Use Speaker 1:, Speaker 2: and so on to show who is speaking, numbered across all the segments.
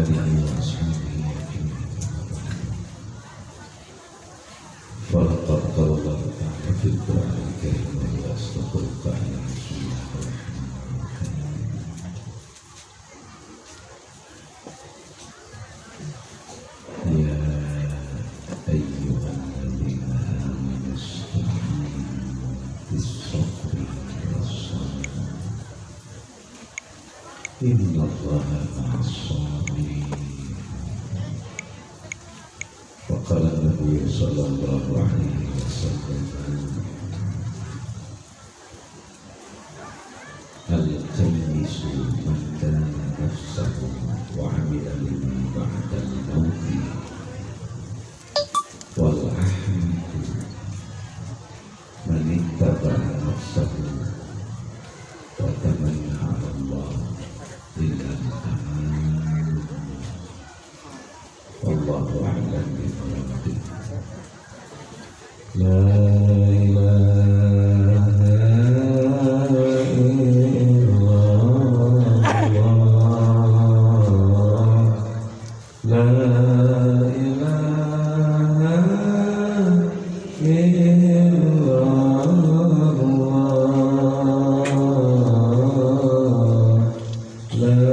Speaker 1: آله وأصحابه أجمعين. فلقد قال الله تعالى في القرآن الكريم وأصدق القائل بسم الله الرحمن الرحيم. يا أيها الذين آمنوا استعينوا بالصبر والصلاة إن الله مع الصابرين. وقال النبي صلى الله عليه وسلم التمس من دان نفسه وعمل لما بعد الموت والأحمد من اتبع نفسه وتمنى على الله إلا الأمان. والله أعلم بمراده. لا إله إلا الله. لا إله إلا الله. لا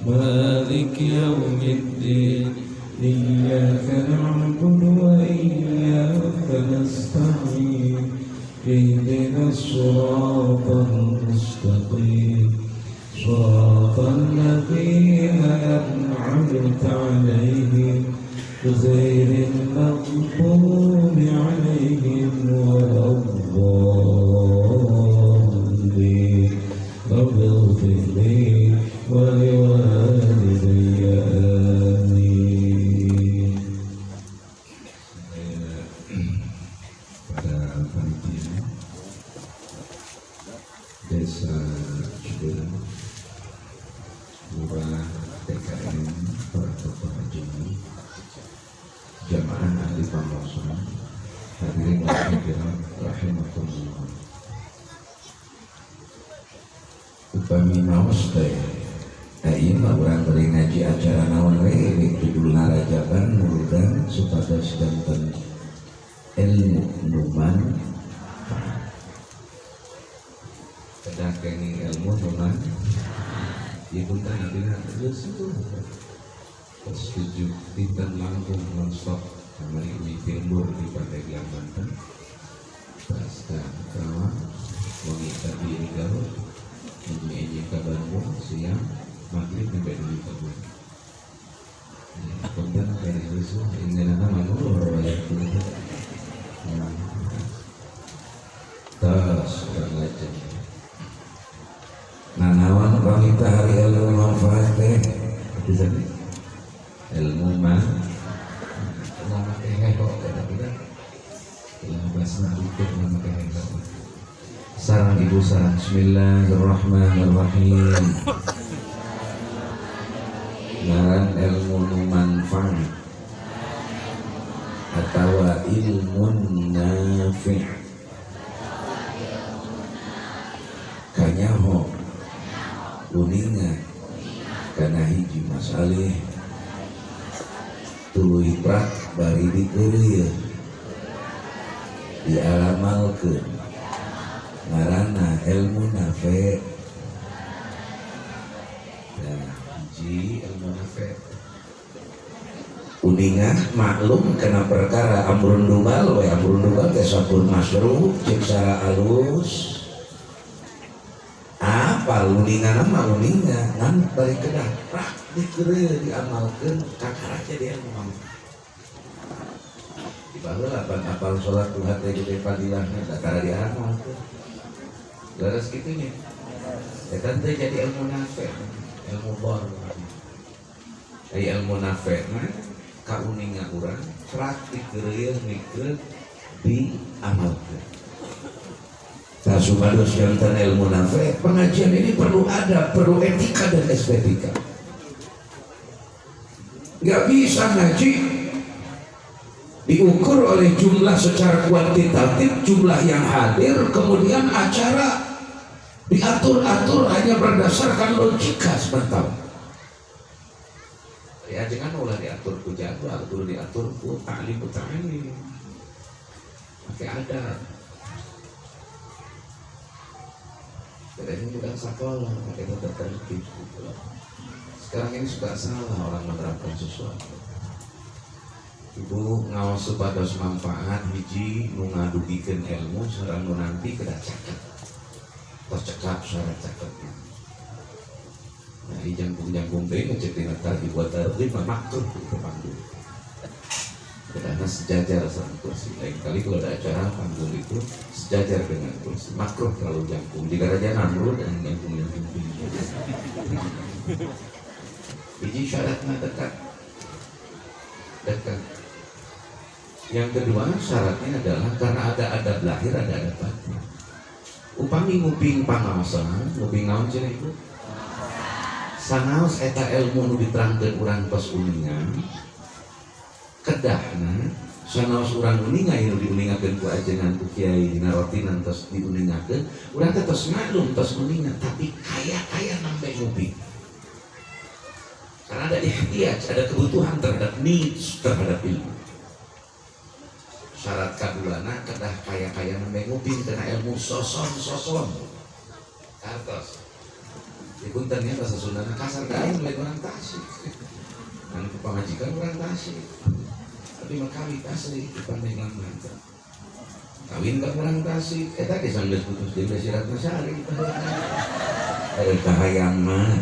Speaker 1: مالك يوم الدين إياك نعبد وإياك نستعين اهدنا الصراط المستقيم صراط الذين أنعمت عليهم غير المغضوب عليهم ولا الضالين. رب اغفر لي ولوالدي آمين. Pada panitia Desa Lurah TKN para tokoh jemaah jamaah ahli pamrosan hadirin dan hadirat rahimakumullah. Upami maos teh ieu mah urang beri ngaji acara naon we judulna rajaban muludan supados danten ilmu numan kedah kenging ilmu numan ieu pun teh dina geus itu setuju dinten Lampung nonstop kamari ini timbul di Pandeglang Banten pasca kawan wangi tadi ini Garut ini ke Bandung siang maghrib sampai dulu kabur kemudian dari itu ini nama manur ya tas berlajar nanawan wanita hari ilmu manfaat teh di sana ilmu mah nama kehebok tapi kan ilmu bahasa itu nama kehebok sarang ibu sarang bismillahirrahmanirrahim ngaran ilmu manfaat atau ilmu nafi' kanyaho uninga kana hiji masalih tuluy prak bari dikeureuy dialamalkeun ngaranna ilmu nafi'. Nah, hiji ilmu nafi' uningan maklum kena perkara amrun dumal we amrun dumal teh sabun masyru cek sara alus apa uningan mah uningan ngan bari kedah rak dikeureuy diamalkeun kakaraja dia ilmu di baheula pan apal salat duha teh gede fadilahna kakara diamalkeun laras kitunya eta teh jadi ilmu nafi' ilmu bor ai ilmu nafi' mah kauningan urang praktik dikeureuy mikeun diamalkeun. Nah, supados jantan ilmu nafi' pengajian ini perlu adab, perlu etika dan estetika. Gak bisa ngaji diukur oleh jumlah secara kuantitatif, jumlah yang hadir, kemudian acara diatur-atur hanya berdasarkan logika sebentar. Ya jangan ulah diatur ku jadwal, kudu diatur ku ta'lim pakai adat. Ini bukan sekolah, kita tertib gitu loh. Sekarang ini suka salah orang menerapkan sesuatu. Ibu ngawas supados manfaat hiji nu ngadugikeun ilmu sareng nu nanti kedah cakep. Tos cekap syarat cakepnya. Nah, jangkung-jangkung teh ngecek dina tadi buat tarhib makruh itu panggung. Karena sejajar sama kursi. Lain kali kalau ada acara panggung itu sejajar dengan kursi. Makruh terlalu jangkung. Jika Raja Namrud dan jangkung-jangkung tinggi. Biji syaratnya dekat. Yang kedua syaratnya adalah karena ada adab lahir, ada adab batin. Upami nguping pangaosan, nguping naon cenah itu? Sanaos eta ilmu nu diterangkeun urang tos uningan. Kedahna sanaos urang uningan anu diuningakeun ku ajengan ku kiai narotinan tos diuningakeun, urang teh tos maklum tos uningan, tapi kaya nambe nguping. Karena ada ihtiyaj, ada kebutuhan terhadap needs terhadap ilmu. Syarat kaduana kedah kaya nambe nguping karena ilmu soson. Kartos. Dipuntennya bahasa Sundana kasar daun lain orang Tasik. Anu pamajikan orang Tasik. Tapi mah kawin asli di Pandeglang Banten. Kawin ka orang Tasik, eta ge sanggeus putus di Ratna Sari. Kahayang mah.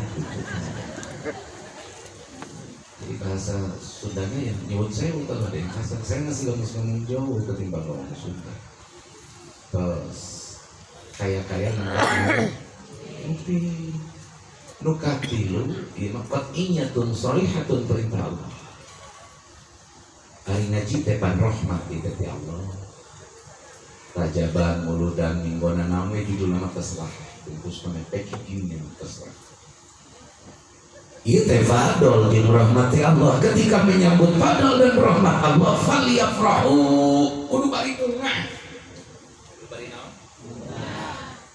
Speaker 1: Jadi bahasa Sundanya yang nyebut saya untuk ada yang kasar. Saya masih ngomong jauh ketimbang ngomong Sunda. Terus kaya namanya mungkin nukatilu imapat inyatun solihatun perintah Allah. Hari ngaji tepan rahmat di Allah. Rajaban muludan minggona name judul nama terserah bungkus penepek ini terserah. Ieu teh fadol min rahmati Allah. Ketika menyambut fadol dan rahmat Allah, falyafrahu kudu bari bunga. Kudu bari naon?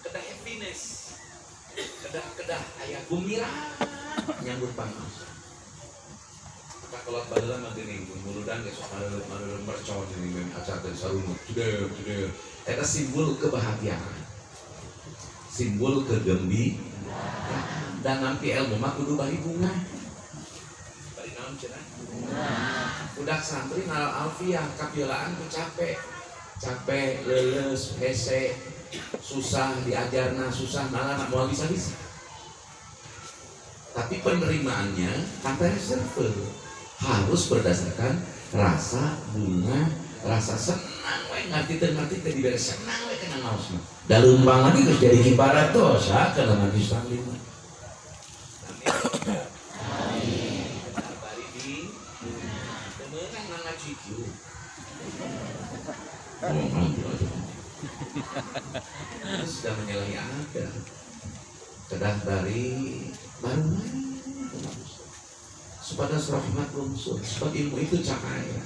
Speaker 1: Kedah happiness. Kedah aya gembira nyambut panos. Kita kelot baheula mah geuning muludan geus mareun mercon ini acara teh sarungut. Jeder. Eta simbol kebahagiaan. Simbol kegembiraan. Dan nanti ilmu mah kudu bari bunga. Bari naon cenah? Budak santri nal alfiah kapiolaan ku capek, leuleus, hese, susah diajarna, susah nalana moal bisa-bisa. Tapi penerimaannya tanpa reserve harus berdasarkan rasa bunga, rasa senang we ngarti teu dibere senang we kana ngaosna. Daleumpang lagi geus jadi kibarat dosa kana mati salima. Sudah menyalahi ada kedah dari baru sepadas rahmat unsur sebab ilmu itu cahaya.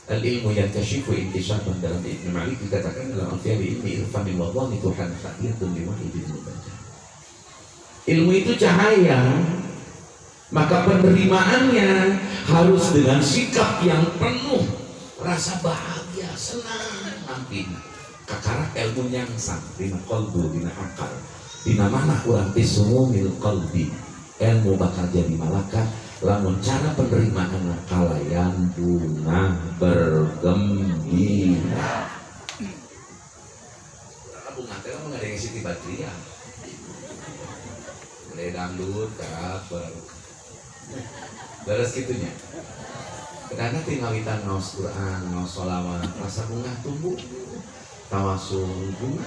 Speaker 1: Al-ilmu yang kasyifu intisyaban dalam Ibn Malik dikatakan dalam alfiah ilmi irfani wadhani Tuhan takdirun liwahidin mubadah. Ilmu itu cahaya, maka penerimaannya harus dengan sikap yang penuh rasa bahagia, senang nanti. Kakarak ilmu nyangsang dina qalbu, dina akal, dina mana urang tisumumil qalbi. Ilmu bakal jadi malaka lamun cara penerimaan kalayan bunga bergembira. Bunga teh mah ada yang siti batria. Gede dangdut, kabar. Beres gitunya. Kadang tinggal kita ngaos Quran, ngaos sholawat, rasa bunga tumbuh. Tawasul bunga.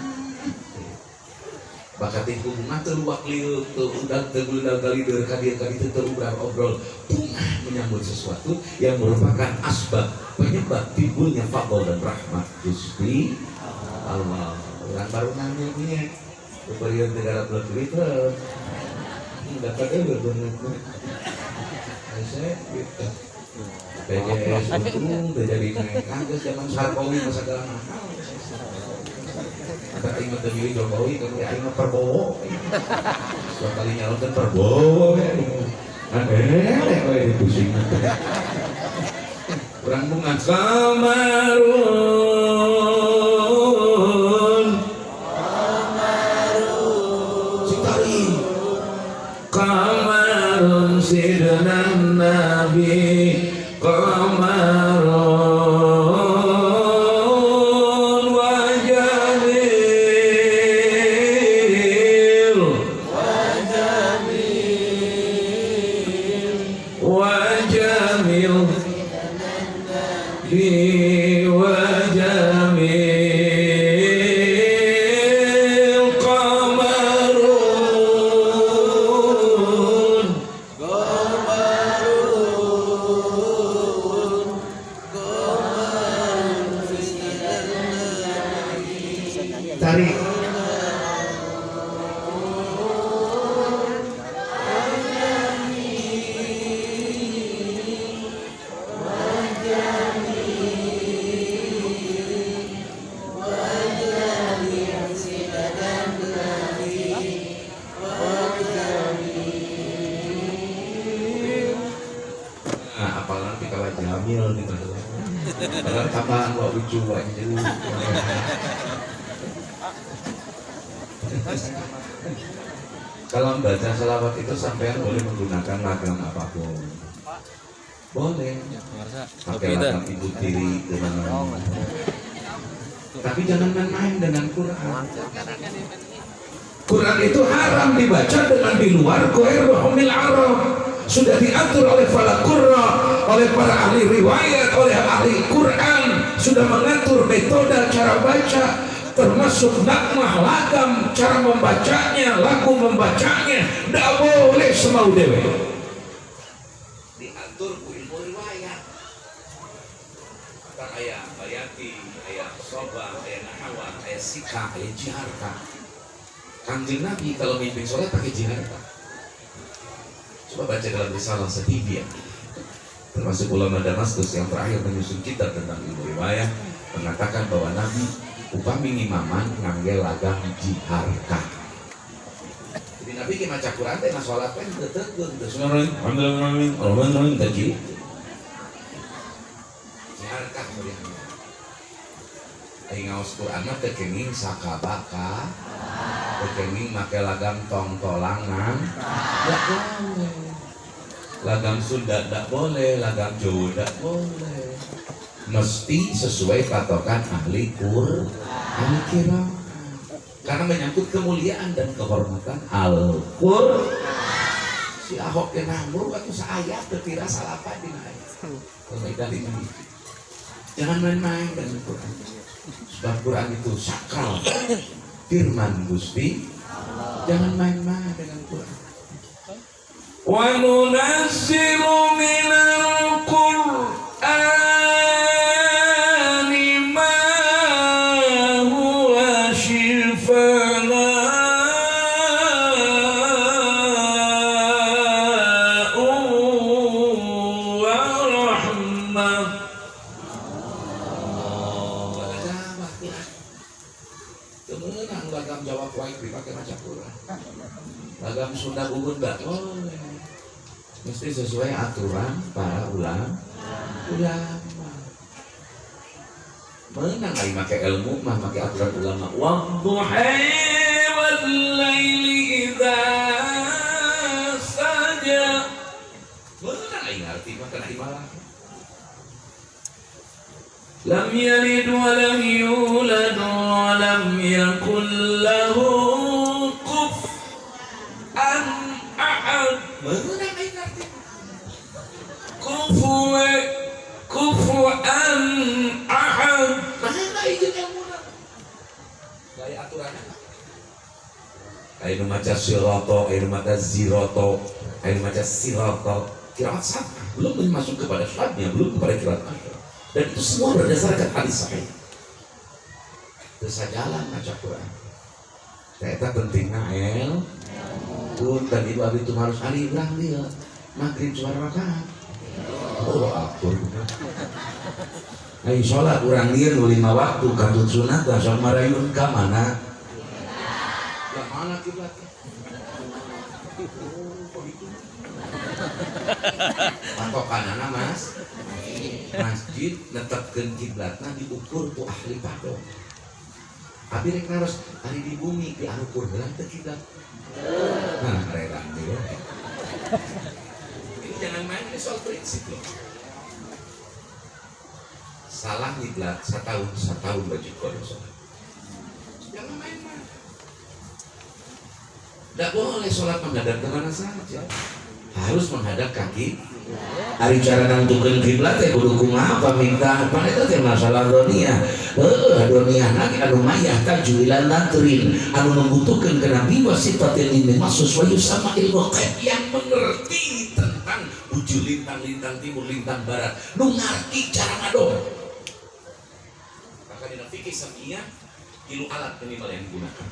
Speaker 1: Bakat tingku bunga teluak liuk, terudak, tegulundal galideur, kadir terubrar obrol. Bunga menyambut sesuatu yang merupakan asbab penyebab timbulnya fadl dan rahmat Gusti Allah. Orang baru nanya punya, supaya negara belum Twitter. Dapatnya berbunga. Saya gitu. PJS untung terjadi naik harga zaman Sarkowi masa segala mahal. Ada ingat demi Jokowi, tapi ingat Prabowo. Suatu kali nyalonkan Prabowo, aneh, kayak pusing. Kurang bunga kamarun, Sitari, kamarun sidanan Nabi, kamarun. Kalau membaca selawat itu sampean boleh menggunakan lagam apapun. Boleh. Pakai lagam ibu tiri dengan tapi jangan main-main dengan Quran. Quran itu haram dibaca dengan di luar Qur'anul Arab. Sudah diatur oleh para qurra, oleh para ahli riwayat, oleh ahli Quran, sudah mengatur metode cara baca, termasuk nakmah lagam, cara membacanya, lagu membacanya, tidak boleh semau dewe. Diatur ku ilmu riwayat. Kata ayah bayati aya soba, aya nahawa, aya sika, aya jiharka. Kanjeng Nabi kalau mimpin sholat pakai jiharka. Coba baca dalam risalah Satibiyah, termasuk ulama Damaskus yang terakhir menyusun kitab tentang ilmu riwayat, mengatakan bahwa Nabi upami imaman ngangge lagam jiharka. Jadi Nabi ki maca Quran teh sholat teh teu alhamdulillah tadi. Jiharka kemudian. Ai ngaos Quran mah teu kenging sakabaka, teu kenging make lagam tongtolangan. Ya boleh. Lagam Sunda tidak boleh, lagam Jawa tidak boleh. Mesti sesuai patokan ahli Quran kira. Karena menyangkut kemuliaan dan kehormatan Al-Qur'an. Si Ahok ke namru atau seayat terkira salah apa di mana? Dari ini. Jangan main-main dengan Quran. Sebab Quran itu sakral, firman Gusti. Jangan main-main dengan Quran. وَنُنَزِّلُ مِنَ الْقُرْآنِ مَا هُوَ شِفَاءٌ وَرَحْمَةٌ. Kemudian lagam Jawa Kuwait dipakai maca Quran. Lagam Sunda gugur enggak boleh. Mesti sesuai aturan para ulama. Menang lagi pakai ilmu mah pakai aturan ulama. Wadduhi wal laili idza saja. Menang lagi ngerti mah kena imalah. Lam yalid wa lam yulad wa lam yakul lahu kufuwan ahad. Menang lagi ngerti. Kufuwan ahad. Mana izin yang muna? Gaya aturannya. Ayo maca siroto, ayo maca ziroto, ayo maca siroto. Kiraat sama, belum masuk kepada syadnya, belum kepada kiraat asyar. Dan itu semua berdasarkan hadis sahih. Terus jalan maca Quran. Ternyata pentingnya dan ibu abi itu harus hari bilang dia maghrib suara rakaat. Oh akur. Ayo sholat urang dia 5 waktu kantun sunat asal marayun ka mana? Yang mana kiblatnya? Patokanana mas, masjid netepkeun kiblatna diukur ku ahli padon. Abi rek naros ari di bumi diukur heula teu kiblat. Nah, mereka dia. Ini jangan main ini soal prinsip loh. Salah kiblat setahun baju kodok sholat. Jangan main-main. Tidak boleh sholat menghadap kemana saja. Harus menghadap kaki. Hari cara nentukeun kiblat teh kudu kumaha paminta apa eta teh masalah dunia. Dunia lagi anu mayah tajuilan natrin anu membutuhkan ke nabi wasifatin ini maksud wayu sama ilmu yang mengerti tentang ujung lintang timur lintang barat nu ngarti cara ngadon. Maka dina fikih samiyah ilu alat minimal yang digunakan.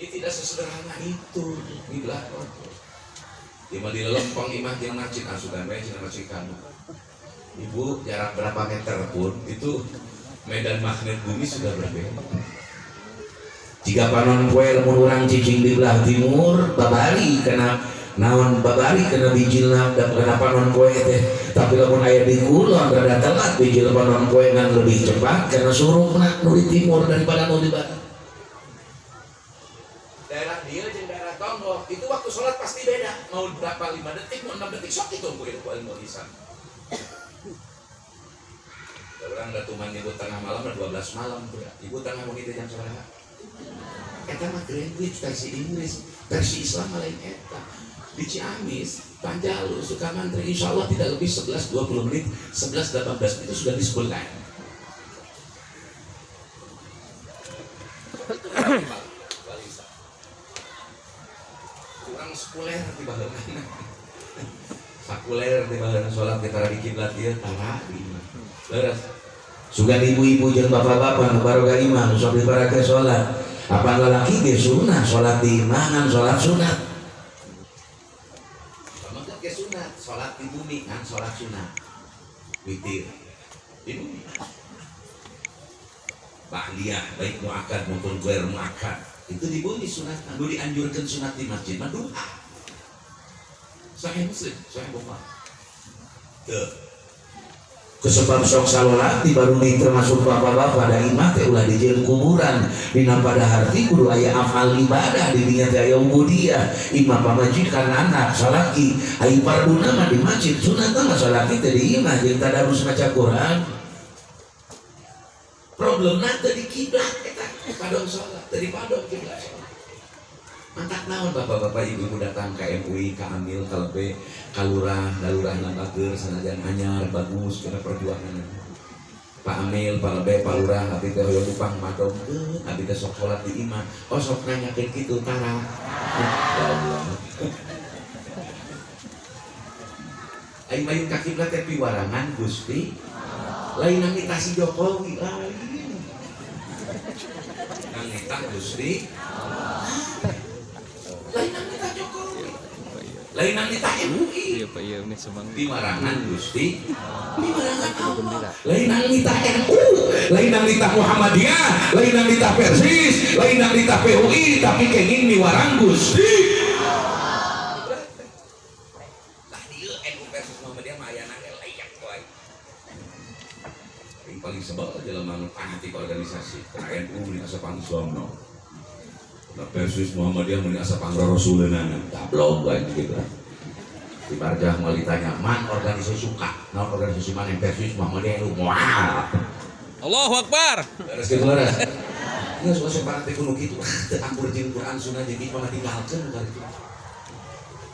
Speaker 1: Ini tidak sesederhana itu di belakang. Ima di lempeng imah jeung masjid asukan bae cenah masjid kamu. Ibu jarak berapa meter pun itu medan magnet bumi sudah berbeda. Jika panon poe lamun urang cicing di belah timur babari kena naon babari kena bijilna dan kena panon poe teh. Tapi lamun aya di kulon rada telat bijil panon poe ngan lebih cepat karena surupna nu di timur daripada nu di barat. Daerah dia jeung daerah Tombol itu waktu sholat pasti beda. Mau berapa 5 detik, mau 6 detik sok itu ilmu lisan. Orang datuman ibu tengah malam 12 malam ibu tengah mau jam sabaraha eta mah Greenwich versi Inggris versi Islam lain eta di Ciamis Panjalu Sukamantri insya Allah tidak lebih 11-20 menit 11-18 itu sudah disebutkan kurang sekuler di bagaimana sakuler di bagaimana sholat di para di kiblat dia tara di beres Sugan ibu-ibu jeung bapak-bapak nu baroga imam sok dibarakeun salat. Apa lalaki ge sunah salat di imangan salat sunat. Pamagat ge sunat salat di bumi kan salat sunat. Witir di bumi. Ba'liyah baik muakkad maupun ghair muakkad itu di bumi sunat. Anu dianjurkeun sunat di masjid mah doa. Sahih Muslim, Sahih Bukhari. Kesebab sok salat di baru termasuk bapak-bapak da imah teh ulah dijieun kuburan dina pada harti kudu aya afal ibadah di dinya teh aya ubudiyah imah pamajikan anak salaki ai parduna mah di masjid sunatna mah salaki teh di imah jeung tadarus maca Quran. Problemna teh di kiblat eta padong salat teh di padong kiblat salat. Mantak naon bapak-bapak ibu-ibu datang ke MUI, ke Amil, ke Lebe, ke Lurah, Dalurah Lambager, sanajan anyar, bagus, kena perjuangan. Pak Amil, Pak Lebe, Pak Lurah, abdi teh hoyong upang madong, abdi teh sok sholat di imah, oh sok nanyakeun kitu tara. Ya Allah. Aing mayung ka kiblat teh piwarangan Gusti. Lain nang nitasi Jokowi, lain. Nang nitah Gusti. Lain nang nita Jokowi, lain nang nita MUI, dimarangan Gusti, dimarangan Allah, lain nang nita NU, lain nang nita Muhammadiyah, lain nang nita Persis, lain nang nita PUI, tapi kenging diwarang Gusti. Lah dia NU versus Muhammadiyah mah aya nang layak wae. Yang paling sebel dalam fanatik organisasi, karena NU di asa pangsomno. Nah, versus Muhammadiyah meni asa pangra Rasulullah tablog banyak gitu. Di Barjah mau ditanya, "Man organisasi suka?" Nah, organisasi mana yang versus Muhammadiyah lu moal.
Speaker 2: Allahu Akbar.
Speaker 1: Beres kitu beres. Geus asa parate kuno kitu. Teu akur jeung Quran Sunnah jeung ijma tinggalkeun kali itu.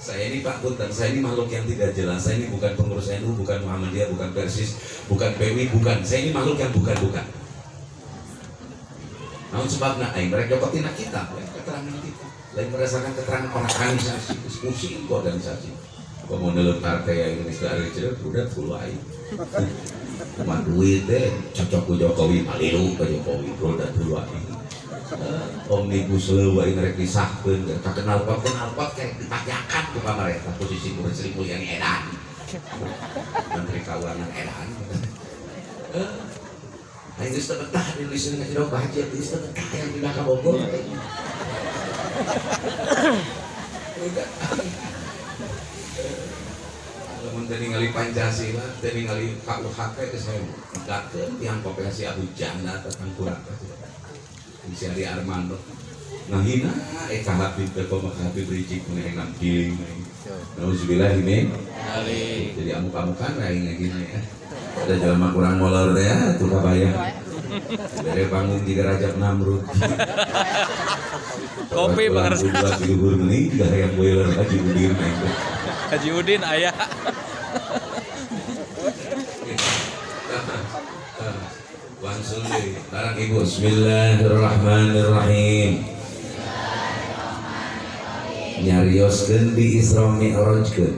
Speaker 1: Saya ini Pak Punten, saya ini makhluk yang tidak jelas. Saya ini bukan pengurus NU, bukan Muhammadiyah, bukan Persis, bukan PWI, bukan. Saya ini makhluk yang bukan-bukan. Namun sebabnya aing mereka dapatin kita, keterangan kita. Lain berdasarkan keterangan organisasi, diskusi organisasi. Pemenang partai yang Indonesia hari cerita udah puluh aing. Cuma duit deh, cocok ku Jokowi, palilu ke Jokowi, udah puluh aing. Omnibus law aing rek disahkeun, kenal pot kayak dipajakan ku pamarentah posisi Gubernur Sri Mulyani Edan. Menteri Keuangan Edan. Aing geus teu betah di Indonesia ngasih dong bahajir, geus teu betah yang pindah ka Bogor. Lamun teh ningali Pancasila, teh ningali KUHP geus saya enggakeun tiang koperasi Abu Janda tentang kurang. Si Ari Armando ngahina ka Habib teh kok Habib ricik mengenang kiling. Nauzubillah min. Jadi amuk-amukan aing ngagina ya. Ada jalan kurang molor ya, tuh kabayang. Dari panggung juga Rajab Namrud.
Speaker 2: Kopi bakar
Speaker 1: buat libur ini juga yang boiler Haji Udin.
Speaker 2: Haji Udin ayah.
Speaker 1: Langsung deh, barang ibu. Bismillahirrahmanirrahim. Nyarioskeun di Isra Mi'rajkeun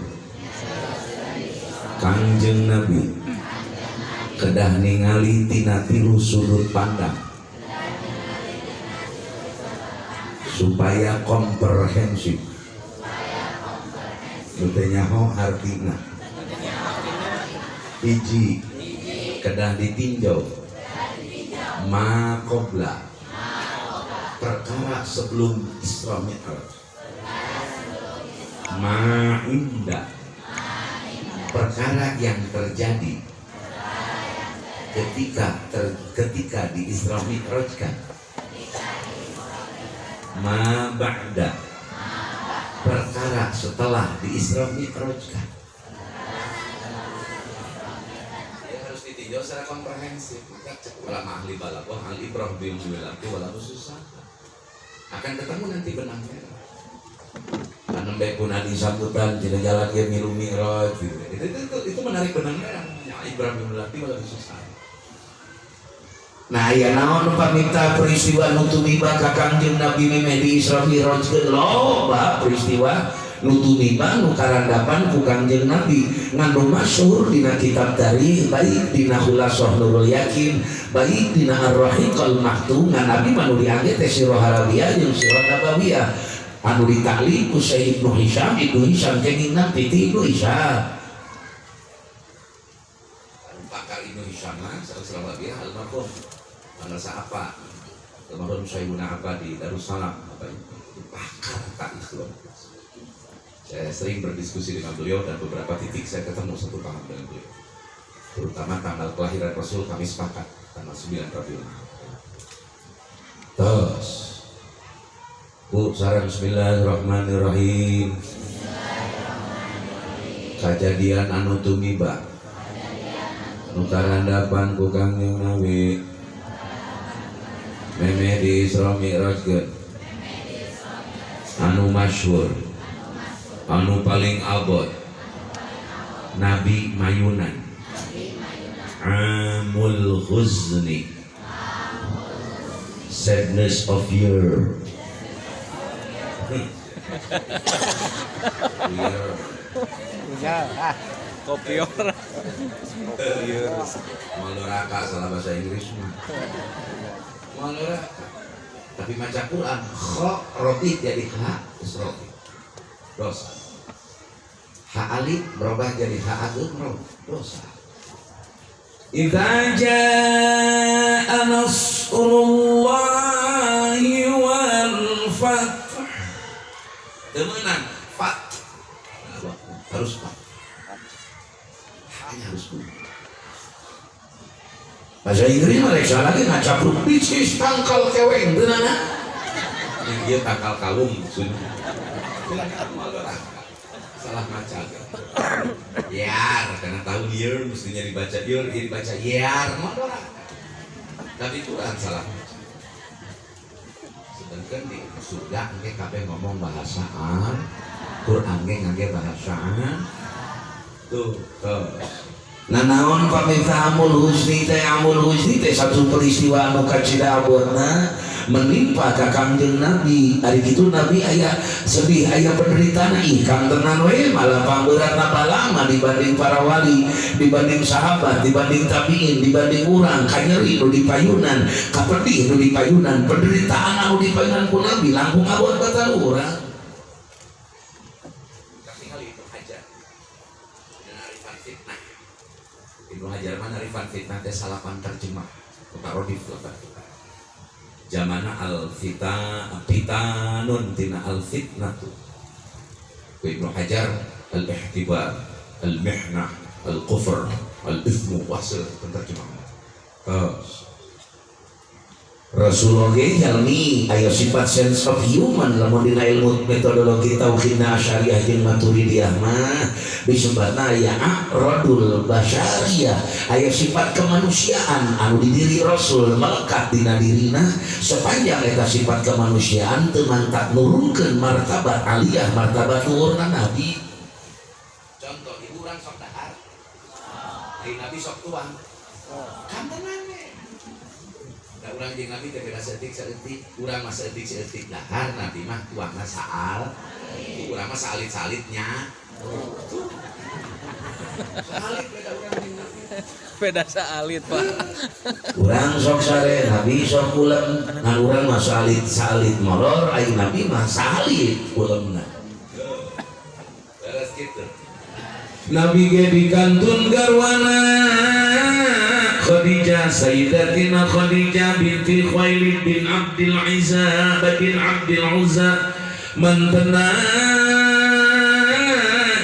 Speaker 1: Kangjeng Nabi kedah ningali tina tilu sudut pandang supaya komprehensif. Teu nyaho artina. Hiji kedah ditinjau ma qabla perkara sebelum Isra Mi'raj, ma inda perkara yang terjadi ketika di Isra Mi'rajkan, ma ba'da perkara setelah di Isra Mi'rajkan. Ya harus ditinjau secara komprehensif. Ulama ahli balaghah, ahli ibrah bil mulati wala susah. Akan ketemu nanti benang merah. Karena baik pun ada sambutan jalan-jalan dia milu mi'raj gitu. Itu menarik benang merah. Ya ibrah bil mulati wala susah. Nah ya naon pamita peristiwa nu tumiba ka Kangjeng Nabi memeh di Isra Mi'raj loba peristiwa nutumiba nu karandapan ku Kangjeng Nabi nganu masyhur dina kitab tarikh baik dina Khulasah Nurul Yakin baik dina Ar-Rahiqal Maktum ngan Nabi manu diangge teh sirah Halawiyah jeung sirah Nabawiyah anu ditaklif ku Syekh Ibnu Hisham kengingna piti Ibnu Hisham pakar Ibnu Hisham sirah Halawiyah almarhum merasa apa almarhum Syaibuna Abadi Darussalam apa itu pakar tak Islam. Saya sering berdiskusi dengan beliau dan beberapa titik saya ketemu satu paham dengan beliau. Terutama tanggal kelahiran Rasul kami sepakat tanggal 9 Rabiul Awal. Terus, Bu sareng Bismillahirrahmanirrahim. Kajadian anu tumiba, nu karandapan ku Kangjeng Nabi, meme di Isra Mi'rajkeun, anu masyhur. Anu paling abot Nabi mayunan Amul Huzni sadness of year
Speaker 2: Kopior.
Speaker 1: Maloraka salah bahasa Inggris Maloraka tapi maca Quran kho roti jadi ha roti dosa ha alif berubah jadi ha alif dosa idza jaa nasrullahi wal fath temenan fath harus fath hanya harus bahasa Inggris mereka lagi ngacapruk bisnis tangkal keweng denana yang dia tangkal kalung maksudnya salah maca yar karena tahu year mestinya dibaca year dibaca yar tapi Quran salah maca sedangkan di surga nge kabeh ngomong bahasaan Quran nge bahasaan tuh nah naon pamita amul husni teh satu peristiwa anu kacida abotna menimpa ka Kangjeng Nabi ari kitu Nabi aya sedih aya penderitaana ih kang tenan we malah pamberatna lama dibanding para wali dibanding sahabat dibanding tabiin dibanding urang kanyeri nu dipayunan kapedih nu dipayunan penderitaan anu dipayunan ku Nabi langkung abot batal urang tapi hal itu aja dan arifan fitnah Ibnu Hajar mana arifan fitnah teh salapan terjemah utarodif lebat zamana al-fitanun tina al-fitnatu Ibnu Hajar al-ihtibar al-mihnah al-kufr al-ithmu wasil terjemah Rasulullah jalmi aya sifat sense of human lamun dina ilmu metodologi tauhidna Asy'ariyah jeung Maturidiyah mah disebutna aya aqradul basyariyah aya sifat kemanusiaan anu di diri Rasul melekat dina dirina sepanjang eta sifat kemanusiaan teu mantap nurunkeun martabat aliyah martabat luhurna Nabi. Contoh ibu urang sok dahar ari Nabi sok tuang kan tenang urang jeung Nabi teh beda saeutik urang mah saeutik dahar Nabi mah tuangna saal urang mah salit-salitnya salit beda urang jeung Nabi
Speaker 2: Beda salit Pak.
Speaker 1: urang sok sare Nabi sok ulem ngan urang mah salit molor aing Nabi mah salit ulemna beres kitu Nabi ge dikantun garwana Khadijah Sayyidatina Khadijah binti Khuwailid bin Abdul Uzza mantena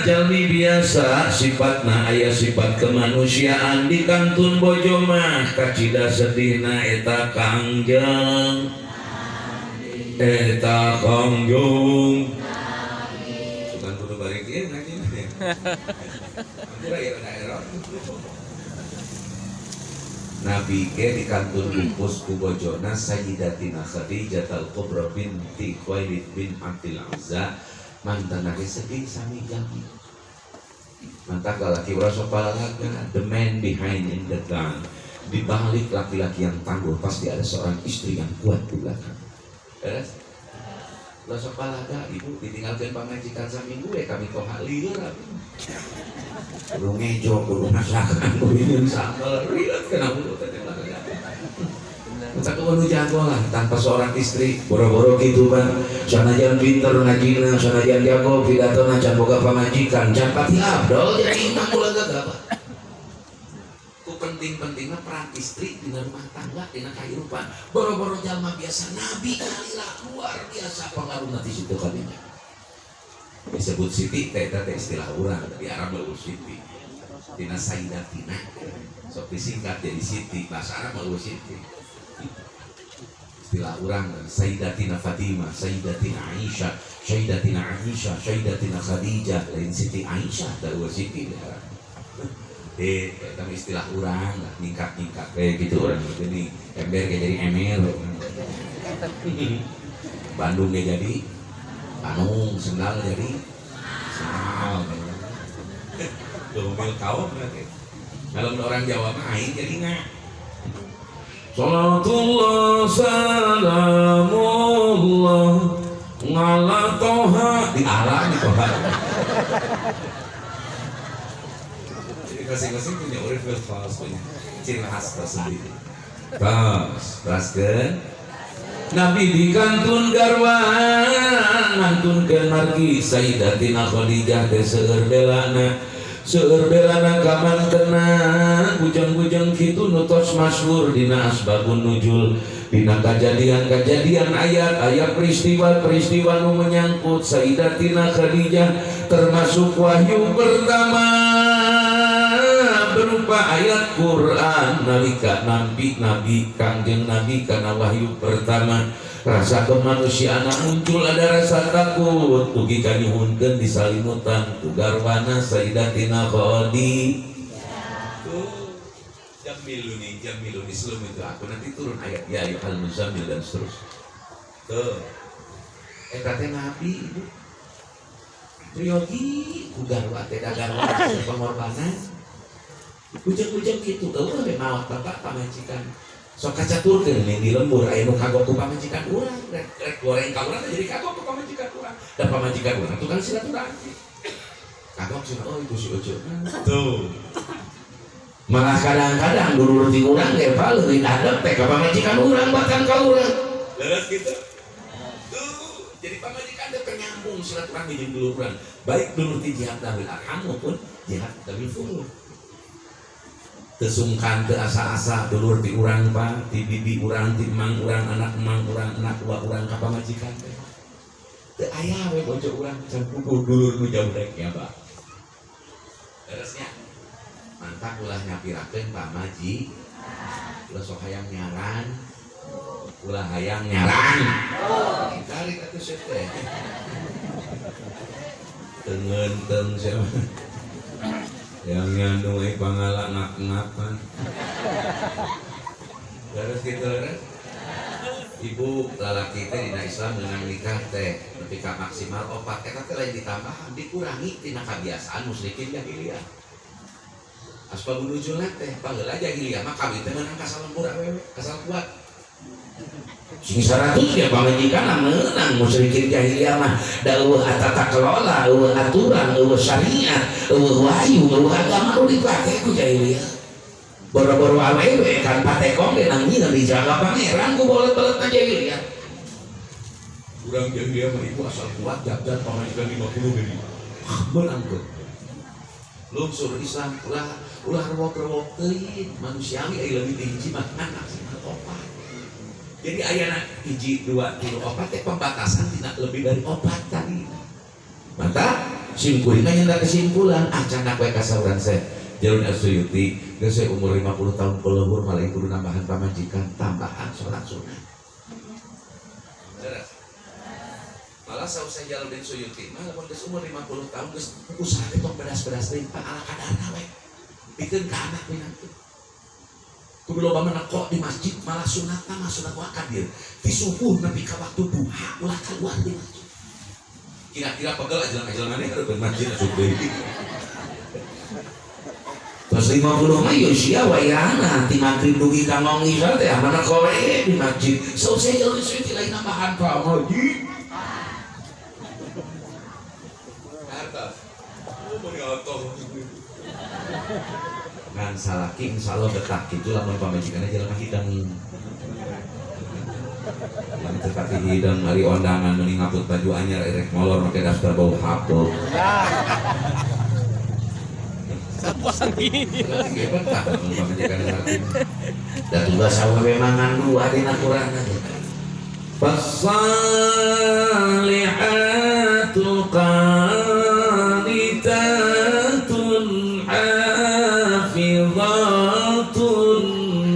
Speaker 1: jalmi biasa sifatna aya sifat kemanusiaan dikantun bojo mah kacida sedihna eta Kangjeng bukan kudu balik ieu ngaji Nabi ke dikantun bungkus ku bojona Sayyidatina Khadijah al-Kubra binti Khuwailid bin Abdul Uzza mantana ge sedih sami jalmi mantap laki urang sok palalaga the man behind in the gun di balik laki-laki yang tangguh pasti ada seorang istri yang kuat di belakang beres Lah sok balaga ibu ditinggalkeun pamajikan saminggu kami toha lieur abi. Kudu ngejo, kudu masakan, kudu nyeun sambal, rilet kana bulu teh balaga. Kita kudu jago lah tanpa seorang istri boro-boro gitu kan. Sanajan pinter ngajina, sanajan jago pidatona can boga pamajikan, can pati abdol jadi imam balaga apa. Penting-pentingnya peran istri di rumah tangga, di kehidupan. Boro-boro jalma biasa nabi kalilah luar biasa pengaruh nanti situ kalinya. Disebut siti, teh istilah orang di Arab lalu siti. Tina Sayyidatina, sok disingkat jadi siti, bahasa Arab lalu siti. Istilah orang Sayyidatina Fatimah, Sayyidatina Aisyah, Sayyidatina Khadijah, lain siti Aisyah lalu siti di Arab. Kami istilah orang ningkat kayak gitu orang jadi ember kayak jadi emel Bandung kayak jadi Bandung, Sendal jadi Sendal domil kaum berarti kalau orang Jawa mah aing jadi nggak Salatullah salamullah ngala toha di ala di toha masing-masing punya urip khas, punya ciri khas tersendiri. Teruskan. Nabi dikantun garwan, ngantunkeun margi Sayyidatina Khadijah teh seueur belana kamantena, bujang-bujang kitu nu tos masyhur dina asbabun nuzul, dina kajadian-kajadian ayat-ayat peristiwa-peristiwa nu menyangkut Sayyidatina Khadijah termasuk wahyu pertama berupa ayat Quran nalika nabi kangjeng nabi kana wahyu pertama rasa kemanusiaan muncul ada rasa takut ugi kanyuhunkeun disalimutan ku garwana Sayyidatina Khadijah. Jamiluni sebelum itu aku nanti turun ayat ya ayyuhal muzammil dan seterusnya. Tuh. Eta teh nabi ibu. Triyogi ku garwa teh dagarwa pengorbanan. Ujung-ujung gitu, kau lebih mawat bapak pamajikan. Sok kacaturkeun nih di lembur, ayo kagok ku pamajikan urang, rek goreng ka urang jadi kagok ku pamajikan urang. Dan pamajikan urang tukang silaturahmi. Kagok sih, oh itu si Ucu. Tuh. Malah kadang-kadang dulur ti urang ge paleuy adep teh ka pamajikan urang bahkan ka urang. Leres gitu. Tuh, jadi pamajikan teh penyambung silaturahmi jeung dulur urang. Baik dulur ti jihad dawil arham maupun jihad dawil fungul. Tesungkan ke asa-asa dulur di urang pak, di bibi urang, di emang urang, anak buah urang kapal majikan teh. Teu aya we bojo urang campur dulur nu jauh rek ya pak. Terusnya mantap ulah nyapirakeun pamaji, ulah sok hayang nyaran, ulah hayang nyaran. Ditarik atuh sih teh. Tengen siapa? Yang nyandung pangala ngap-ngapan. Terus gitu kan? Ibu lalaki teh dina Islam dengan nikah teh ketika maksimal 4 eta teh lain ditambahan dikurangi tina kabiasaan musyrikin jahiliyah. Asbabun nuzulna teh pageula jahiliyah mah kawin teh meunang kasal lembur awewe, kasal kuat. Sing 100 ya pamajikan menang musyrikin jahiliyah mah da eueuh tata kelola, eueuh aturan, eueuh syariat, eueuh wahyu, eueuh agama nu dipake ku jahiliyah. Boro-boro awewe kan patekong ge nang nyieun dijaga pangeran ku bolet-boletna jahiliyah. Urang jahiliyah mah ibu asal kuat jabjan pamajikan 50 geuning. Menang teh. Lungsur Islam ulah rewok-rewok teuing manusiawi aya leuwih hiji mah anak sing opat. Jadi ayana hiji 2 3 4 teh pembatasan tidak lebih dari 4 tadi. Mantap, simkulina yang kesimpulan acanak we kasauran saya. Jalur Asyuyuti, geus umur 50 tahun pelebur malah kudu nambahan pamajikan tambahan salat sunat. Beres. Malah sausah Jalur Asyuyuti, malah mun geus umur 50 tahun geus usaha teh tong bedas-bedas deui ala kadarna we. Pikeun ka anak we nanti. Kudu loba menekok di masjid malah sunatna mah sunat wakadir di subuh nepi ka waktu duha ulah keluar di masjid kira-kira pegel ajalan-ajalan maneh keur masjid subuh terus 50 mah yo sia wayana ti magrib dugi ka ngongi teh menekok we di masjid sausé jeung suci lain nambahan pamaji bobogohan salaki insyaallah betah kitu lamun pamajikanna jelema hidang. Lamun tepati hidang ari ondangan meuni ngaput baju anyar erek molor make daftar bau hapel.
Speaker 2: Apaan ini?
Speaker 1: Betah lamun pamajikanna salaki. Da tugas awewe memang nganggu adina Quran aja. Fassalihatul qanitatun hafizatun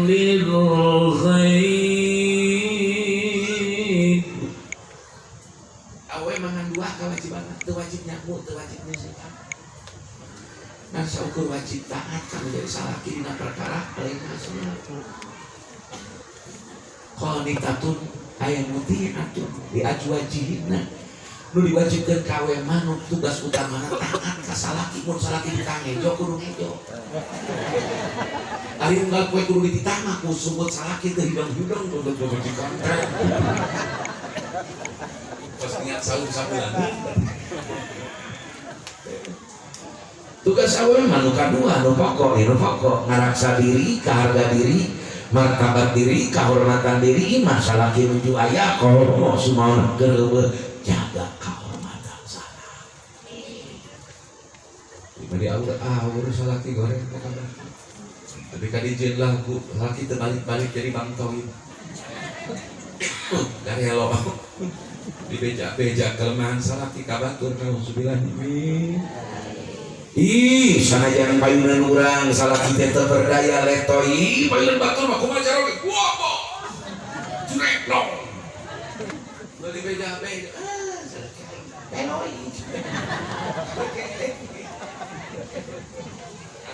Speaker 1: lil ghaib. Awe mangan dua kewajiban teu wajib nyaku teu wajib nyucikan. Nah saukur wajib taat kan jadi salaki dina perkara lain asna. Qanitatun aya mutiatun di ajwajihna nu diwajibkeun ka awe manuk tugas utamana taat ka salaki mun salaki ditangejo kudu ngejo ari unggal poe kudu dititama ku sumut salaki teu hidang-hidang untuk majikan pas niat saum sabulan tugas awe manuk kadua nu pokok ngaraksa diri kaharga diri martabat diri, kehormatan diri, masalah menuju ayah kalau mau semua gerbe jaga kehormatan salah. Jadi awur salaki goreng kabar. Tapi kadijin lah ku salaki terbalik-balik jadi bangtoin. Dari hello di beja kelemahan salaki kabatur kalau subilan ini. Ih, sanajan payunan urang salaki teh teu berdaya letoi, payun batur mah kumaha cara we? Wah, jreplong. Beli beja-beja. Peloi.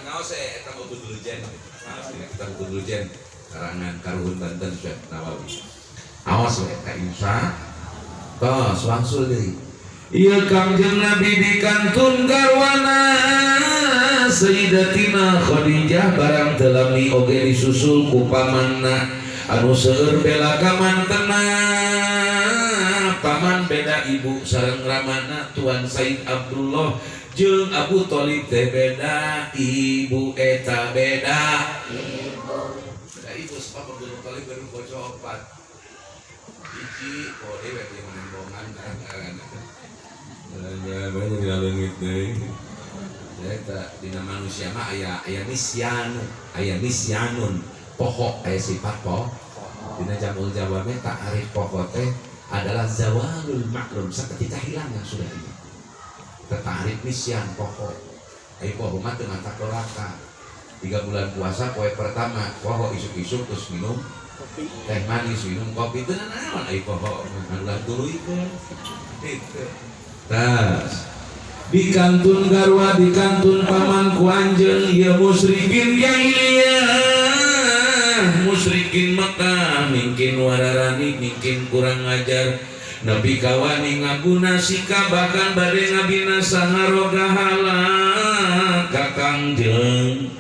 Speaker 1: Naos eta mah kudu lujen. Naos kita kudu lujen. Karangan Karuhun Banten Syekh Nawawi. Awas we ka insya. Tos wangsul deui. Ieu Kangjeng Nabi dikantun garwana Sayyidatina Khadijah barang telami oge disusul ku pamanna anu seueur bela ka mantena paman beda ibu sareng ramana Tuan Said Abdullah jeung Abu Thalib teh beda ibu eta beda ibu sebab Abu Thalib baru bocah 4 hiji kode we yang menembongan kan banyak dilangit deh. Saya dina manusia mah aya nisyanun pokok aya sifat pokok. Dina jamul jawabnya ta'arif pokok teh adalah zawalul maklum seketika hilang yang sudah ini. Ta'arif nisyan pokok. Ai pokok mah teu mata kolaka. 3 bulan puasa poe pertama pokok isuk-isuk terus minum teh manis minum kopi teu naon ai pokok ngadulan tuluikeun. Itu. Tas dikantun garwa dikantun paman ku anjeun ieu musyrikin jahiliyah musyrikin Makkah mungkin wararani mungkin kurang ajar Nabi kawani ngaguna sika bahkan bade ngabina sangaroga halak ka Kangjeng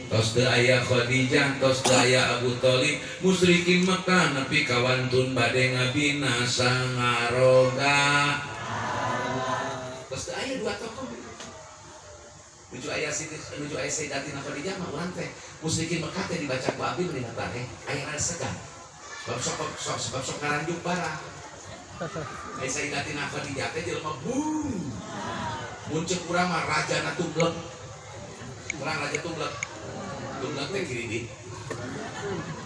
Speaker 1: tos teu aya Khadijah tos teu aya Abu Thalib musyrikin Makkah nepi kawantun bade ngabina sangaroga tos teu aya 2 tokoh nuju aya Sayyidatina Khadijah mah urang teh musyrikin Makkah teh dibaca ku abdi meni teh aya rada segan sebab sok ngaranjuk barang aya Sayyidatina Khadijah teh jelema bung muncul urang mah rajana tublek urang raja tublek Dumlek teh kiri di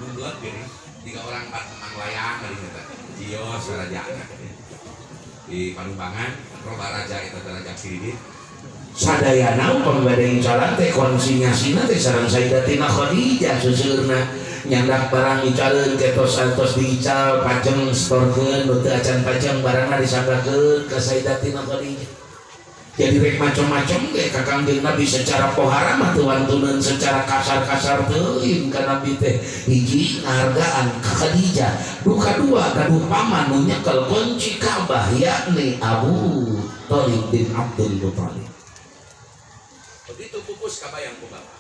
Speaker 1: Dumlek kiri 3 orang 4 emang layang kali kita Jios rajana di Panumbangan roba raja itu raja kiri di sadayana pembadai jalan teh konsinyasina teh sareng Sayyidatina Khadijah susurna nyandak barang icaleun ketos-tos diical pajeng storkeun nu teu acan pajeng barangna disanggakeun ka Sayyidatina Khadijah jadi rek macam-macam kayak Kangjeng Nabi secara pohara mah teu wantuneun secara kasar-kasar teuing ka Nabi teh hiji ngahargaan ka Khadijah nu kadua gaduh paman nu nyekel kunci Ka'bah yakni Abu Thalib bin Abdul Muthalib begitu pupus kabayang ku bapak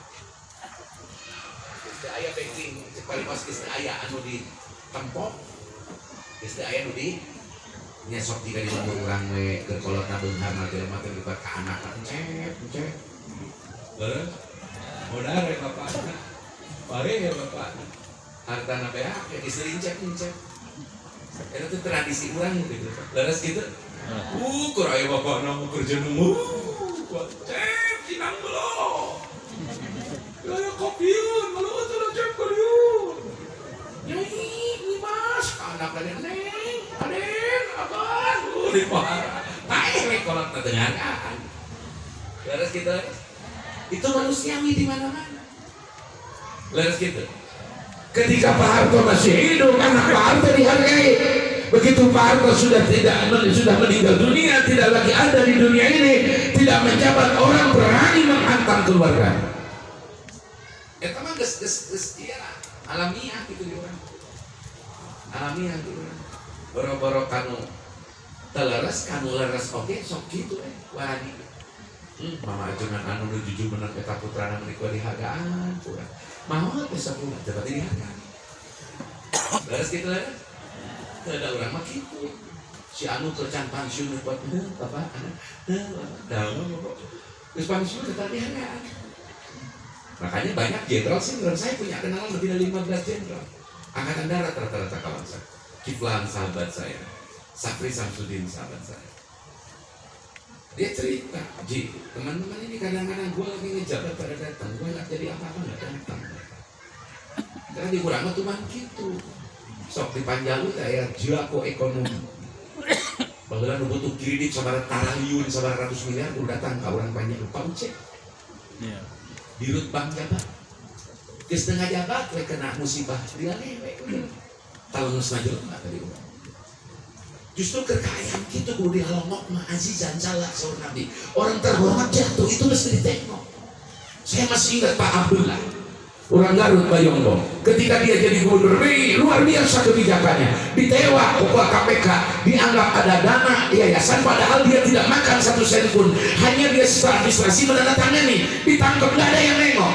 Speaker 1: teu aya backing cek pas geus teu aya anu di tempok geus teu aya nu di nyesok tiga di lembur urang we keur kolotna beunghar na jelema teh libat ka anak encep leres Modal ya bapak, pare ya bapak, harta nabea, ya istri incek. Itu tuh tradisi orang gitu, laras gitu. Kurang ya bapak nama kerja nunggu, cek kinang belum, ya kopiun, malu tuh cek kopiun. Nyai, mas, anak kalian neng, aden, abang, di parah, kalau terdengarkan, laras gitu. Itu manusiawi di mana-mana. Laras gitu. Ketika Pak Harto masih hidup, anak Pak Harto dihargai. Begitu Pak Harto sudah meninggal dunia, tidak lagi ada di dunia ini, tidak menjabat, orang berani menghantam keluarga. Itu mah iya, alamiah gitu orang. Alamiah gitu. Boro-boro kanu teleres, kanu leres oke, sok gitu wani. Mama ajunan anu nu jujur bener eta putrana menika dihargaan pura. Mau bisa pura dapat dihargaan. Beres gitu lah. Ada orang mah gitu. Si anu kerjaan pensiun buat bapak. Dah terus pensiun tetap dihargaan. Makanya banyak jenderal sih menurut saya punya kenalan lebih dari 15 jenderal. Angkatan darat rata-rata kawan saya. Kiflan sahabat saya. Safri Samsudin sahabat saya. Dia cerita, Ji, teman-teman ini kadang-kadang gue lagi ngejabat pada datang, gue nggak jadi apa-apa nggak datang. Karena di kurang tuh gitu, sok dipanjalu kayak jago ekonomi. Bahkan butuh kredit sama tarayun sama ratus miliar, udah datang ke orang banyak lupa cek. Dirut bank jabat, ke setengah jabat, kena musibah, dia nih, kalau ngesnajul nggak tadi udah. Justru kekayaan kita kudu dihalongok mah azizan salah seorang Nabi. Orang terhormat jatuh itu mesti ditengok. Saya masih ingat Pak Abdullah, orang Garut Bayongbo. Ketika dia jadi gubernur, luar biasa kebijakannya. Ditewa pokok KPK, dianggap ada dana yayasan, padahal dia tidak makan 1 sen pun. Hanya dia setelah administrasi menandatangani, ditangkap nggak ada yang nengok.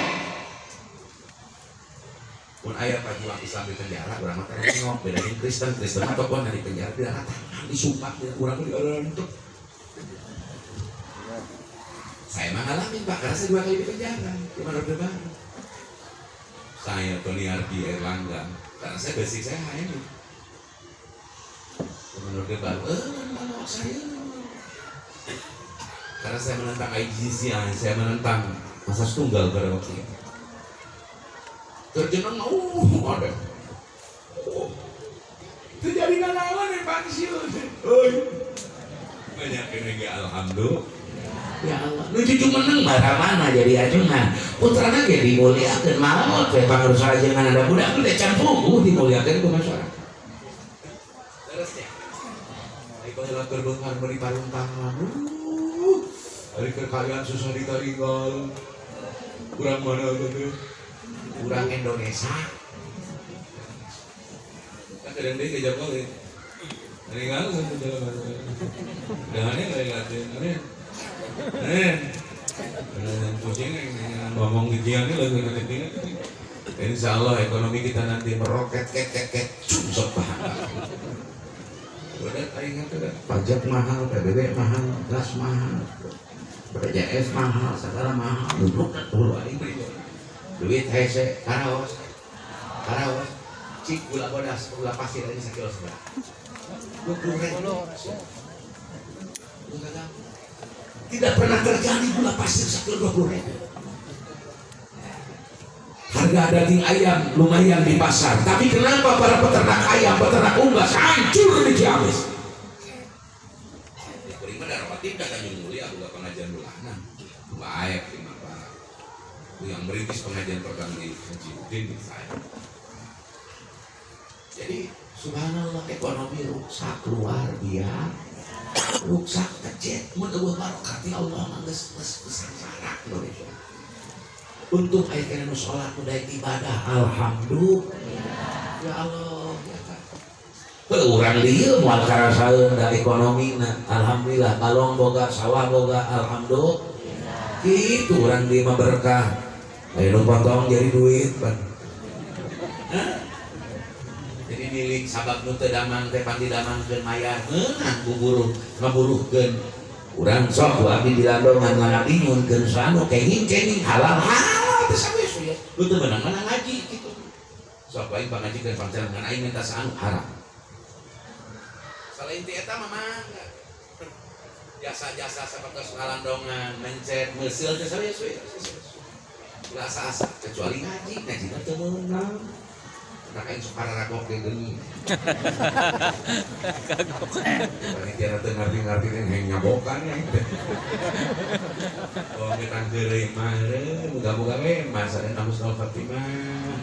Speaker 1: Pun ayah pejuang Islam di penjara, orang mata nengok, bedain Kristen atau pun dari penjara dia rata, disumpah, dia kurang untuk. Saya mengalami Pak, karena saya 2 kali di penjara, di Orde Baru. Saya Tony Ardi Erlangga, karena saya basic saya ini. Di Orde Baru, kalau saya, karena saya menentang IGC, saya menentang masa tunggal pada waktu itu. Terjenang, ada. Itu jadi ngalawan yang pensiun. Banyak yang alhamdulillah. Ya Allah, lu cucu menang marah mana jadi ajunan. Putrana jadi dimuliakan malah teh pangurus ajengan ada budak udah campur dimuliakan ke masyarakat. Terusnya. Ayo kalau terbongkar beri parung tangan. Hari kekayaan susah ditaringgal. Kurang mana tuh? Kurang Indonesia. Kan kadang dia kejap balik. Meninggal kan tuh dalam. Dengannya kayak ngatain, aneh. Pusing ngomong gigiannya lagi nanti. Insya Allah ekonomi kita nanti meroket susah banget. Udah ingat udah pajak mahal, PBB mahal, gas mahal, BPJS mahal, segala mahal. Duduk dulu aja. Duit hese karaos, cik gula bodas, gula pasir aja 1 kilo sebelah. 20.000. Tidak pernah terjadi gula pasir 1 kilo 20.000. Harga daging ayam lumayan di pasar, tapi kenapa para peternak ayam, peternak unggas hancur di Ciamis? Terima darah batin kata mulia buka pengajian bulanan, baik terima Pak. Yang merintis pengajian pertama di Haji Udin saya. Jadi subhanallah ekonomi rusak luar biasa, rusak kecil, menurut barokati Allah mangges besar Indonesia. Untuk akhirnya sholat udah ibadah, alhamdulillah. Ya Allah, ya Pak. Orang dia mual karasaeun da ekonomi na, alhamdulillah. Balong boga, sawah boga, alhamdulillah. Itu orang dia mah berkah. Ayo potong jadi duit, Pak. Jadi milik sabab nu teu damang teh pandi damangkeun mayar, meunang buburu ngaburuhkeun. Urang sok ku abdi di Landongan ngadinyunkeun sanu kenging halal. teh sawesu ya. Lu teu menang-menang ngaji gitu. Sok aing pangaji keur pancen ngan aing minta saanu haram. Selain ti eta mah mangga. Jasa-jasa sapertos ngalandongan, mencet, meuseul teh sawesu ya. Ulah asa-asa kecuali ngaji mah teu meunang. Nak aing sok pararagok ge geuning. Kagok. Panitia teu ngarti-ngarti yang nyabokan ya. Oh, kita geureum mah muga-muga we masa dan Husnul Khotimah.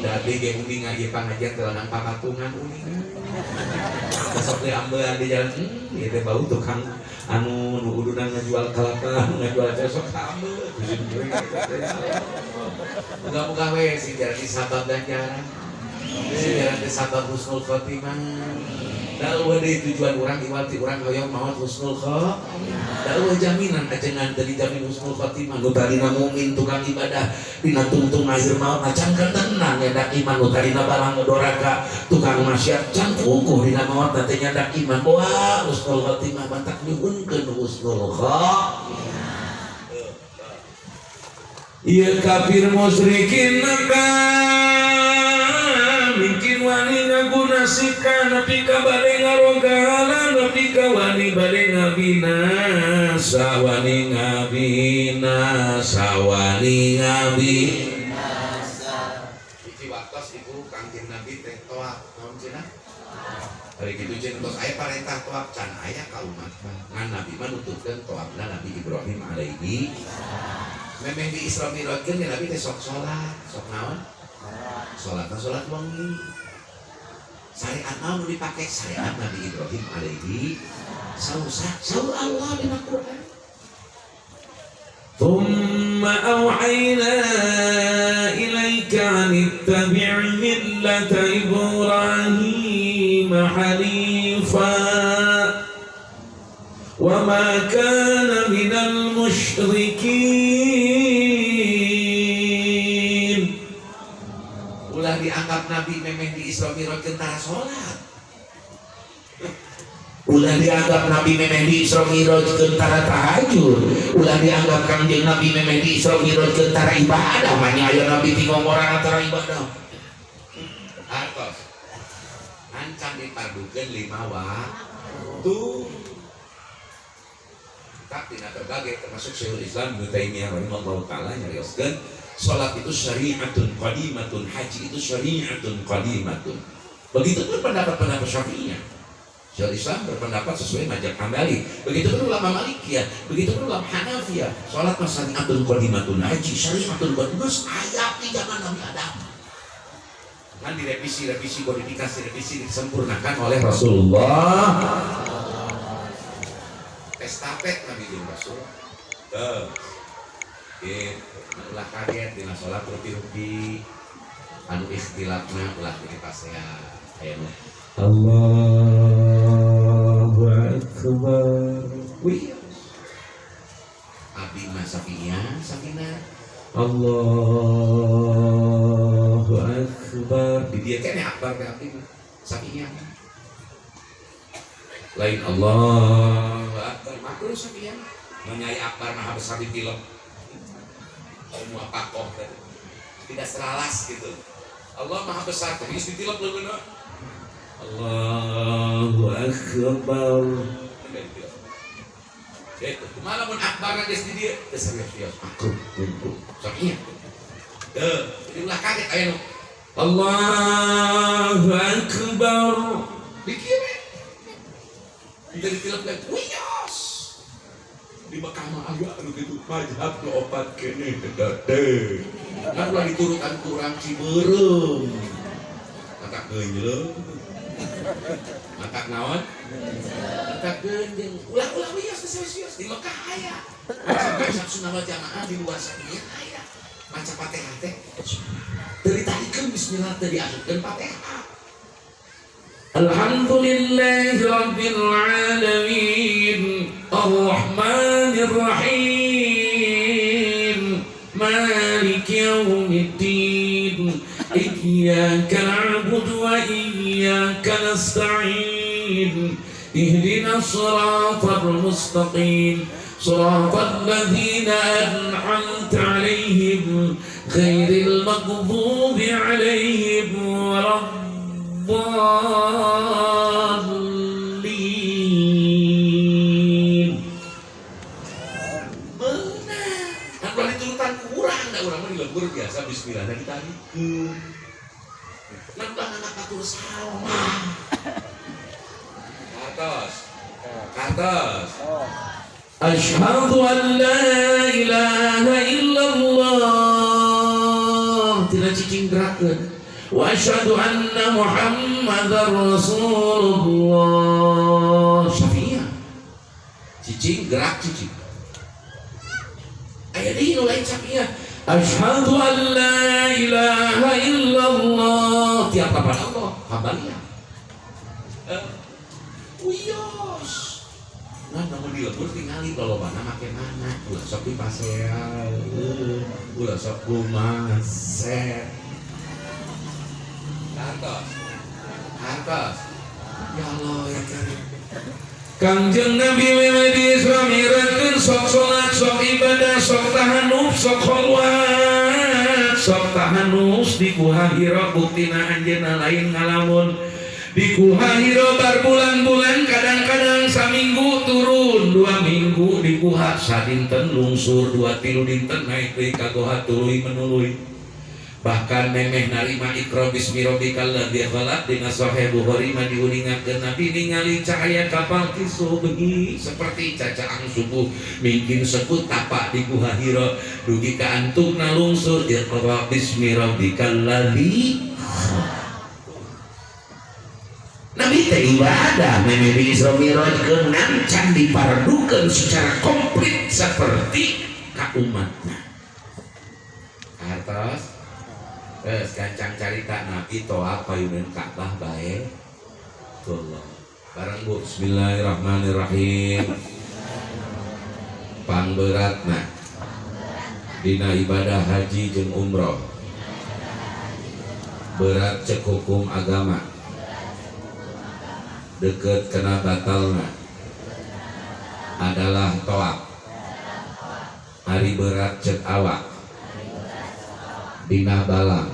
Speaker 1: Dadi ge undi ngaji pangajian teu lanang pamatungan uning. Besok teh ambeul di jalan ieu teh bau tukang anu nu uduna ngajual kelapa, ngajual besok ambeul. Muga-muga we sing jadi sabab ganjaran. Sejarah sabab Husnul Khotimah. Dalu deui tujuan urang iwati urang hoyong maot Husnul Khotimah. Dalu jaminan ajengan teu dijamin Husnul Khotimah. Nu tarina mukmin tukang ibadah dina tungtung akhir maot acangkeun tenang nyadak iman. Nu tarina barang doraka tukang maksiat can kukuh dina maot teh nyadak iman. Wah, Husnul Khotimah batak nyuhunkeun Husnul Khotimah. Ieu kafir musyrikin mungkin wani ngagunasikeun nepi ka bade ngarogala nepi ka wani bade ngabinasa wani ngabinasa iki waktos ibu kangjeng Nabi teh toak naon cenah ari kitu cenah tos aya parentah toak can aya ka umat ngan Nabi mah nuturkeun toakna Nabi Ibrahim alaihi memang di Isra Mi'rajkeun ya Nabi teh sok salat sok naon salatna salat wengi. Syariat naon dipake syariat Nabi Ibrahim alaihi saur Allah dina Quran. Thumma awhayna ilaika an ittabi' millata Ibrahim hanifa wa ma kana minal musyrikin. Ulah dianggap Nabi memang di Isra Mi'raj tentara sholat. Ulah dianggap Nabi memang di Isra Mi'raj tentara tahajud. Ulah dianggap kanjeng Nabi memang di Isra Mi'raj tentara ibadah. Manya aya Nabi tinggal orang antara ibadah. Artos. Ancam dipadukeun 5 waktu. Tapi na berbagai termasuk Syekhul Islam Ibnu Taimiyah rahimahullahu taala nyarioskeun salat itu syariatun qadimatun, haji itu syariatun qadimatun. Begitu pun pendapat-pendapat Syafi'iyah. Syekhul Islam berpendapat sesuai mazhab Hambali. Begitu pun ulama Malikiyah, begitu pun ulama Hanafiyah. Salat syariatun qadimatun, haji syariatun qadimatun. Ayat di zaman Nabi Adam. Kan direvisi, kodifikasi, disempurnakan oleh Rasulullah. Estafet Nabi bin Rasul. Ulah kaget dina salat rupi-rupi anu ikhtilafna ulah dipasea aya nu Allahu akbar. Wih. Abi mah Safiyah, Safina. Allahu akbar. Di dia kene akbar ke abi mah Safiyah. Lain Allahu akbar makruh Safiyah. Menyai akbar maha besar di film. Semua pakoh tadi. Tidak seralas gitu. Allah maha besar tapi di film leungeuna. Allahu akbar. Itu kumaha mun akbar geus di dieu teu serius makruh untuk Safiyah. Jadi ulah kaget aya nu Allahu akbar. Dikira dari film lagi, wiyos di Mekah mah aya anu kitu mazhab nu opat kene dede. Kan ulah diturutan kurang Ciberem. Matak geunyeul. Matak naon? Matak geunjeung. Ulah wiyos serius di Mekah aya. Mazhab Sunnah wal Jamaah di luar sana aya. Maca Fatihah teh. Dari tadikeun bismillah teh diakhirkeun Fatihah. Alhamdulillahi Rabbil Alamin Ar-Rahmanir Rahim Maliki Yawmiddin Iyyaka na'budu wa iyyaka nasta'in Ihdinas siratal mustaqim صراط الذين أنعمت عليهم ghairil maghdubi 'alaihim waladdallin. Benar. Kan kalau diturutan kurang enggak urang mah dilebur biasa bismillah dan ditalikeun. Nambah anak atur salah. Atas. Asyhadu an la ilaha illallah. Tidak cicing gerakeun. Wa asyhadu anna Muhammadar Rasulullah. Syafi'iyah. Cicing gerak cicing. Aya deui nu lain Syafi'iyah. Asyhadu an la ilaha illallah. Tiap lapan Allah hambaliyah. Uyos. Nah, namun dilebur tingali lolobana make mana. Ulah sok dipasean. Ulah sok kumaset. Atas. Ya Allah ya Karim. Kangjeng Nabi memedi suamiratkeun sok salat, sok ibadah, sok tahanuf, sok kholwat, sok tahanus di Guha Hira buktina anjeunna lain ngalamun di Guha Hira bar bulan-bulan kadang-kadang saminggu turun 2 minggu di Guha sadinten lungsur 2-3 dinten naik deui ka Guha tuluy menuluy. Bahkan memeh narima Iqra bismi rabbikal ladzi khalaq dina Sahih Bukhari mah diuningakeun Nabi ningali cahaya kapal kisah begi seperti cacaang subuh mungkin sekut tapak di Guha Hira dugi ka antukna lungsur Iqra bismi rabbikal ladzi Nabi teh ibadah memeh di Isra Mi'raj keunang can dipardukeun secara komplit seperti ka umatna. Atas kancang carita Nabi toa payunan Ka'bah bae tullah bareng bu bismillahirrahmanirrahim pangberatna dina ibadah haji jeung umroh berat cek hukum agama deket kena batalna adalah toa hari berat cek awak dina balang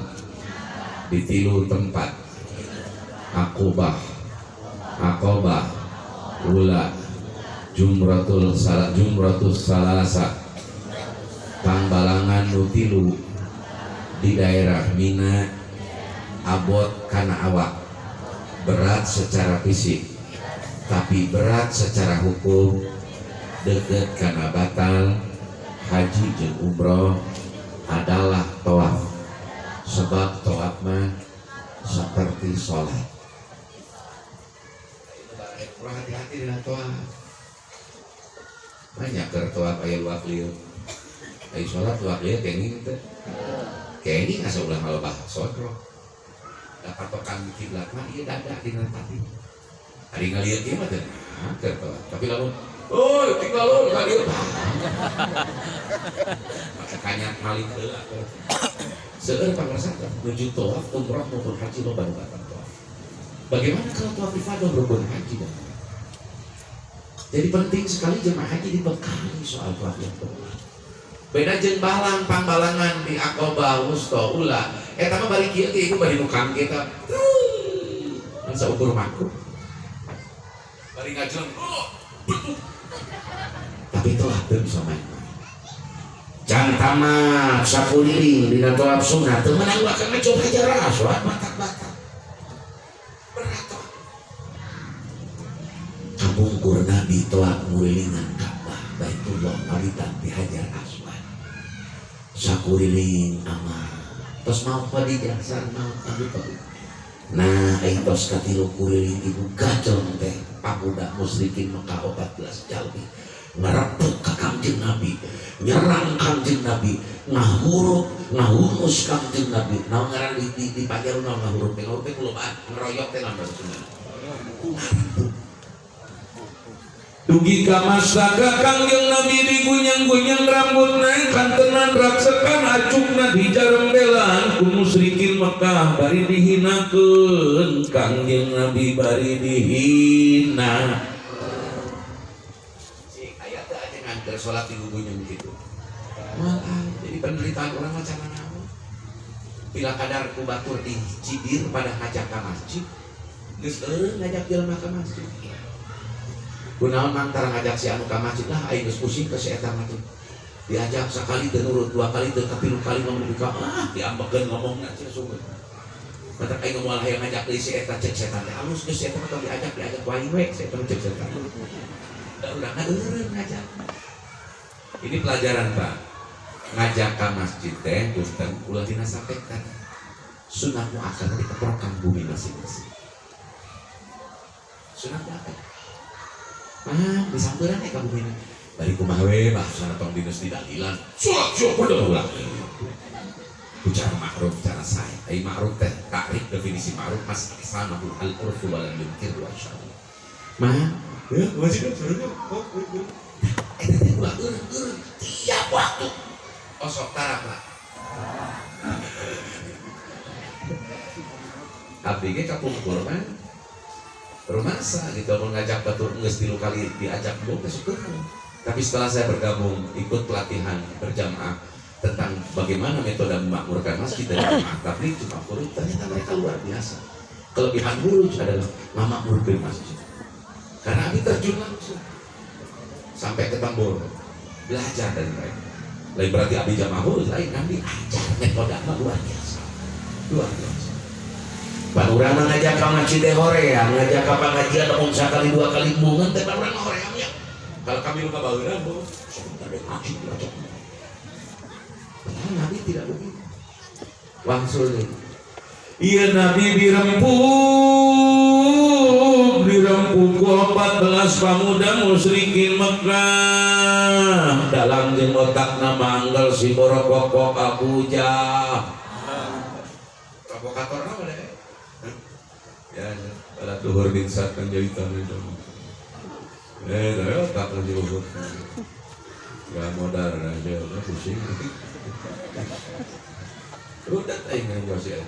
Speaker 1: di 3 tempat Aqobah, Ula, Jumratus Salasa pangbalangan nu 3 di daerah Mina abot kana awak berat secara fisik tapi berat secara hukum deket kana batal haji jeung umroh adalah tawaf sebab tawaf mah seperti sholat. Hati-hati dengan tawaf banyak tawaf aya luak liuk aya sholat luak liuk kenging kenging asa ulah ngalobah sodro dapat tokan kiblat mah ieu dada dina hati ari ngalieu ieu mah teh tawaf tapi lamun oh, tinggal kalian. Kanyat maling heula. Seueur pangarsa menuju tawaf umrah maupun haji lo baru datang tawaf. Bagaimana kalau tawaf ifadah berbuat haji dan? Jadi penting sekali jemaah haji dibekali soal tawaf itu. Beda jeung balang pangbalangan di Aqobah Wusta Ula. Eta mah bari kieu ieu bari nukang kita. Masa ukur makruh. Bari ngajeng. Tapi tawaf teu bisa main-main. Jangan tamat sakuliling dina tawaf sunat teu meunang bakal coba Hajar Aswad batak-batak. Berat tawaf. Kabungkur Nabi tawaf ngulilingan Ka'bah Baitullah palitan di Hajar Aswad. Sakuliling aman. Tos mau padijasan mau padi. Nah, tos katilu kuliling ibu gajong teh pabudak musyrikin Mekah 14 jalmi ngerebut ka Kangjeng Nabi, nyerang Kangjeng Nabi, ngahumus Kangjeng Nabi. Naon ngaran di pajar naon ngahurut teh kulobaan ngeroyok teh lambat cenah. Dugi ka mastaka Kangjeng Nabi digunyang-gunyang rambutna kantenan raksakan acukna dijarembelan ku musyrikin Mekah bari dihinakeun Kangjeng Nabi bari dihina. Si aya teh aja nganter salat digunyang kitu. Malah jadi penderitaan orang macam mana? Bila kadar ku batur di Cidir pada ngajak ke masjid, geus ngajak jelema ke masjid. Kunaon mantara ngajak si anu ke masjid lah, aing geus pusing ke si eta masjid. Diajak sekali teu nurut, dua kali teu kapilu kali ngomong buka, diambekeun ngomongna cenah sungguh. Mata aing moal hayang ngajak deui si eta cek setan teh halus geus eta mah diajak wae we, si eta cek setan. Da urang eureun ngajak. Ini pelajaran, Pak. Ngajak ke masjid teh punten ulah dina sampaikan. Sunah muakkad dikeprokan bumi masing-masing. Sunah muakkad. Disampeurna ka bumi. Bari kumaha we bahasana tong dinas di dalilan. Sok padha ulah. Bicara ma'ruf bicara saya. Ai ma'ruf teh takrif definisi ma'ruf mas sanahul al-urfu wal munkir wa syarr. Ya, wajib suruhnya. Eta teh ulah eureun tiap waktu. Osok tarap lah. Abdi ge kapungkur mah. Rumasa gitu mau ngajak batur geus 3 kali diajak belum kesukuran. Tapi setelah saya bergabung ikut pelatihan berjamaah tentang bagaimana metode memakmurkan masjid dan jamaah tabligh cuma kurang, ternyata mereka luar biasa. Kelebihan Buruj adalah memakmurkan masjid. Karena Abi terjun langsung sampai ke Tambor, belajar dari mereka. Lain berarti Abi jamaah Buruj, lain Abi ajar metode luar biasa, luar biasa. Panurana ngajak ke masjid hoream, ngajak ke pengajian umum sekali 2 kali bungan, tapi panurana horeamnya. Kalau kami lupa bahuran, sebentar deh ngaji belajar. Nabi tidak begitu. Langsung deh. Iya Nabi dirempuk 14 pemuda musyrikin Mekah. Dalam jeung otakna manggal si borokokok Abu Jah. Provokatorna mana deh? Ya, pada tuhur dinsat kan jadi tamu itu. Tak lagi luhur. Gak modal aja, udah pusing. Udah ingin Yosi.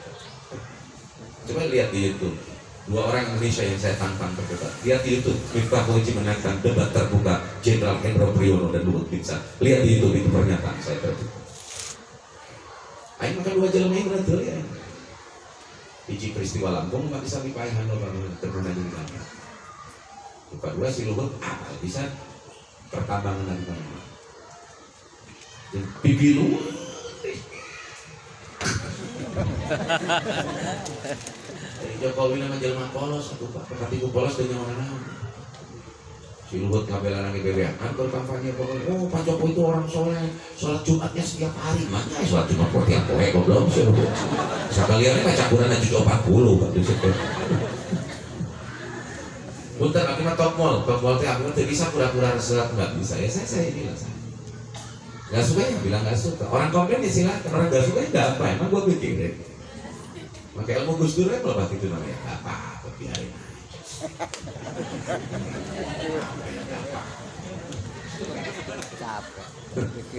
Speaker 1: Coba lihat di YouTube. 2 orang Indonesia yang saya tantang berdebat. Lihat di YouTube. Miftah Polisi menangkan debat terbuka Jenderal Hendro Priyono dan Luhut Binsar. Lihat di YouTube itu pernyataan saya terbuka. Aing makan 2 jelema ini betul ya. Biji peristiwa Lampung nggak bisa dipayahan loh bangun teman aja di sana. Kedua si Luhut bisa pertambangan dari mana? Pipi lu. Jokowi nama jelma polos atau Pak, tapi ku polos dengan orang. Si Luhut ngabelan lagi BBM kan berkampanye pokoknya. Oh Pak Jokowi itu orang soleh, sholat Jumatnya setiap hari. Makanya sholat Jumat tiap hari goblok sih Luhut. Sekaliannya baca Quran aja 40 Pak di situ. Punten aku mah top mall teh aku mah bisa pura-pura sholat nggak bisa ya saya bilang nggak suka ya bilang nggak suka orang komplain ya silakan orang nggak suka ya nggak apa emang gua bikin deh pakai ilmu Gus Dur ya kalau itu namanya nggak apa-apa biarin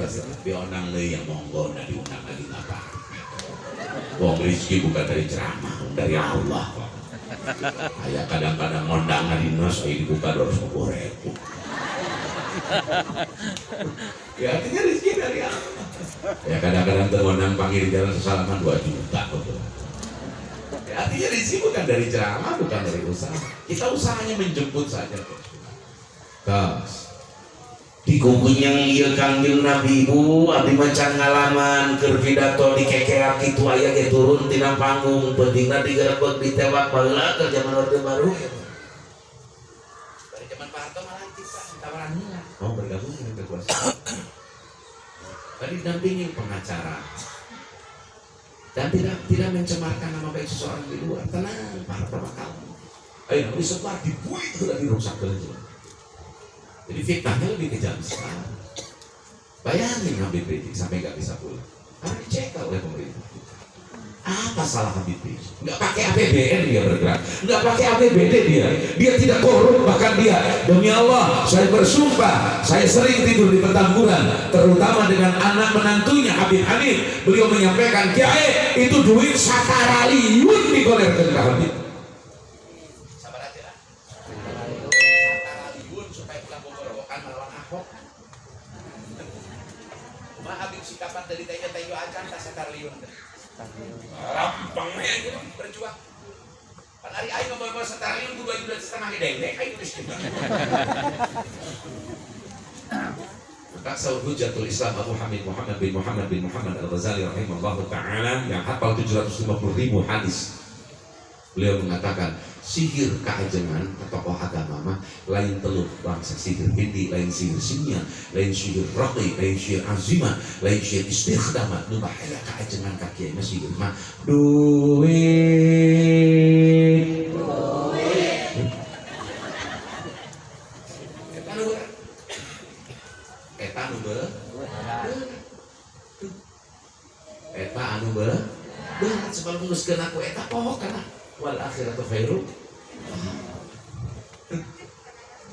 Speaker 1: aja bionang le yang monggo nggak diundang lagi apa wong rezeki bukan dari ceramah dari Allah kok. Ayah kadang-kadang ngondang di nos dibuka 250.000. Ya artinya rezeki dari Allah. Ya kadang-kadang ngondang panggil di jalan sesalaman 2 juta betul. Ya artinya rezeki bukan dari ceramah, bukan dari usaha. Kita usahanya menjemput saja. Kas di kukunya ieu Kangjeng Nabi Bu abdi macan ngalaman keur pidato di kekeak kitu aya ge turun tina panggung pentingna digerebek ditewak baheula keur zaman Orde Baru dari zaman Pak Harto malah kita tawaran heula mau bergabung dengan kekuasaan tadi dampingi pengacara dan tidak mencemarkan nama baik seseorang di luar. Tenang Pak Harto bakal ayo disebar dibuat udah dirusak dulu. Jadi fitnahnya lebih kejam sekarang. Bayangin Habib Rizik sampai nggak bisa pulang. Harus dicek oleh pemerintah. Apa salah Habib Rizik? Nggak pakai APBN dia bergerak, nggak pakai APBD dia tidak korup bahkan dia demi Allah saya bersumpah saya sering tidur di Petamburan terutama dengan anak menantunya Habib Hanif. Beliau menyampaikan Kiai itu duit sataraliun digolirkan ke Habib. Habib sikapan dari tejo acan tak setar liun. Ari aing bawa setara ilmu 2,5 juta dendek aing geus juga. Maka Saud Hujatul Islam Abu Hamid Muhammad bin Muhammad Al-Ghazali rahimahullah ta'ala yang hafal 750.000 hadis, beliau mengatakan sihir keajengan ke tokoh agama mah lain telur bangsa sihir hindi, lain sihir simia, lain sihir raqi, lain sihir azimah, lain sihir istikhdamah. Nu bahaya keajengan kaki mah sihir mah duit. Eta anu berat sebab nuliskeun aku eta poho kana wal akhiratu khairu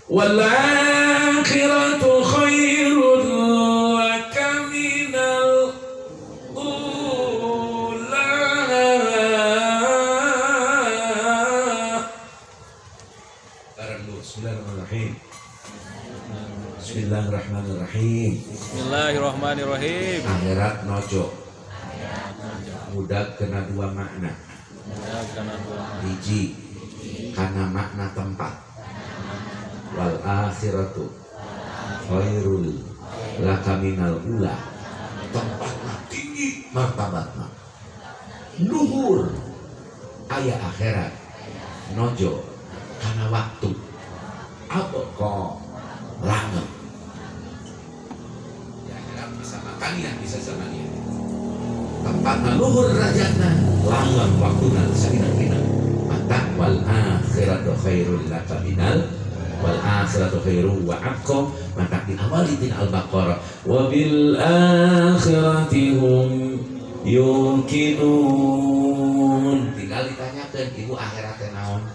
Speaker 1: wal akhiratu khairun laka minal ula. Bismillahirrahmanirrahim. Bismillahirrahmanirrahim.
Speaker 2: Bismillahirrahmanirrahim.
Speaker 1: Akhirat nojo mudah kena dua makna. Hiji karena makna tempat. Wal akhiratu khairul laka minal ula. Tempatnya tinggi martabatnya, luhur aya akhirat. Nojo karena waktu apa kok langgeng. Ya akhirat bisa makan ya bisa zamania. Tempatna luhur rajana langgeng waktuna sakina-kina. Mata wal akhiratu khairul laka minal wal akhiratu khairu wa abqa. Mata di awal din al-Baqarah wa bil akhirati hum yuqinun. Tinggal ditanyakan ibu akhiratnya naon?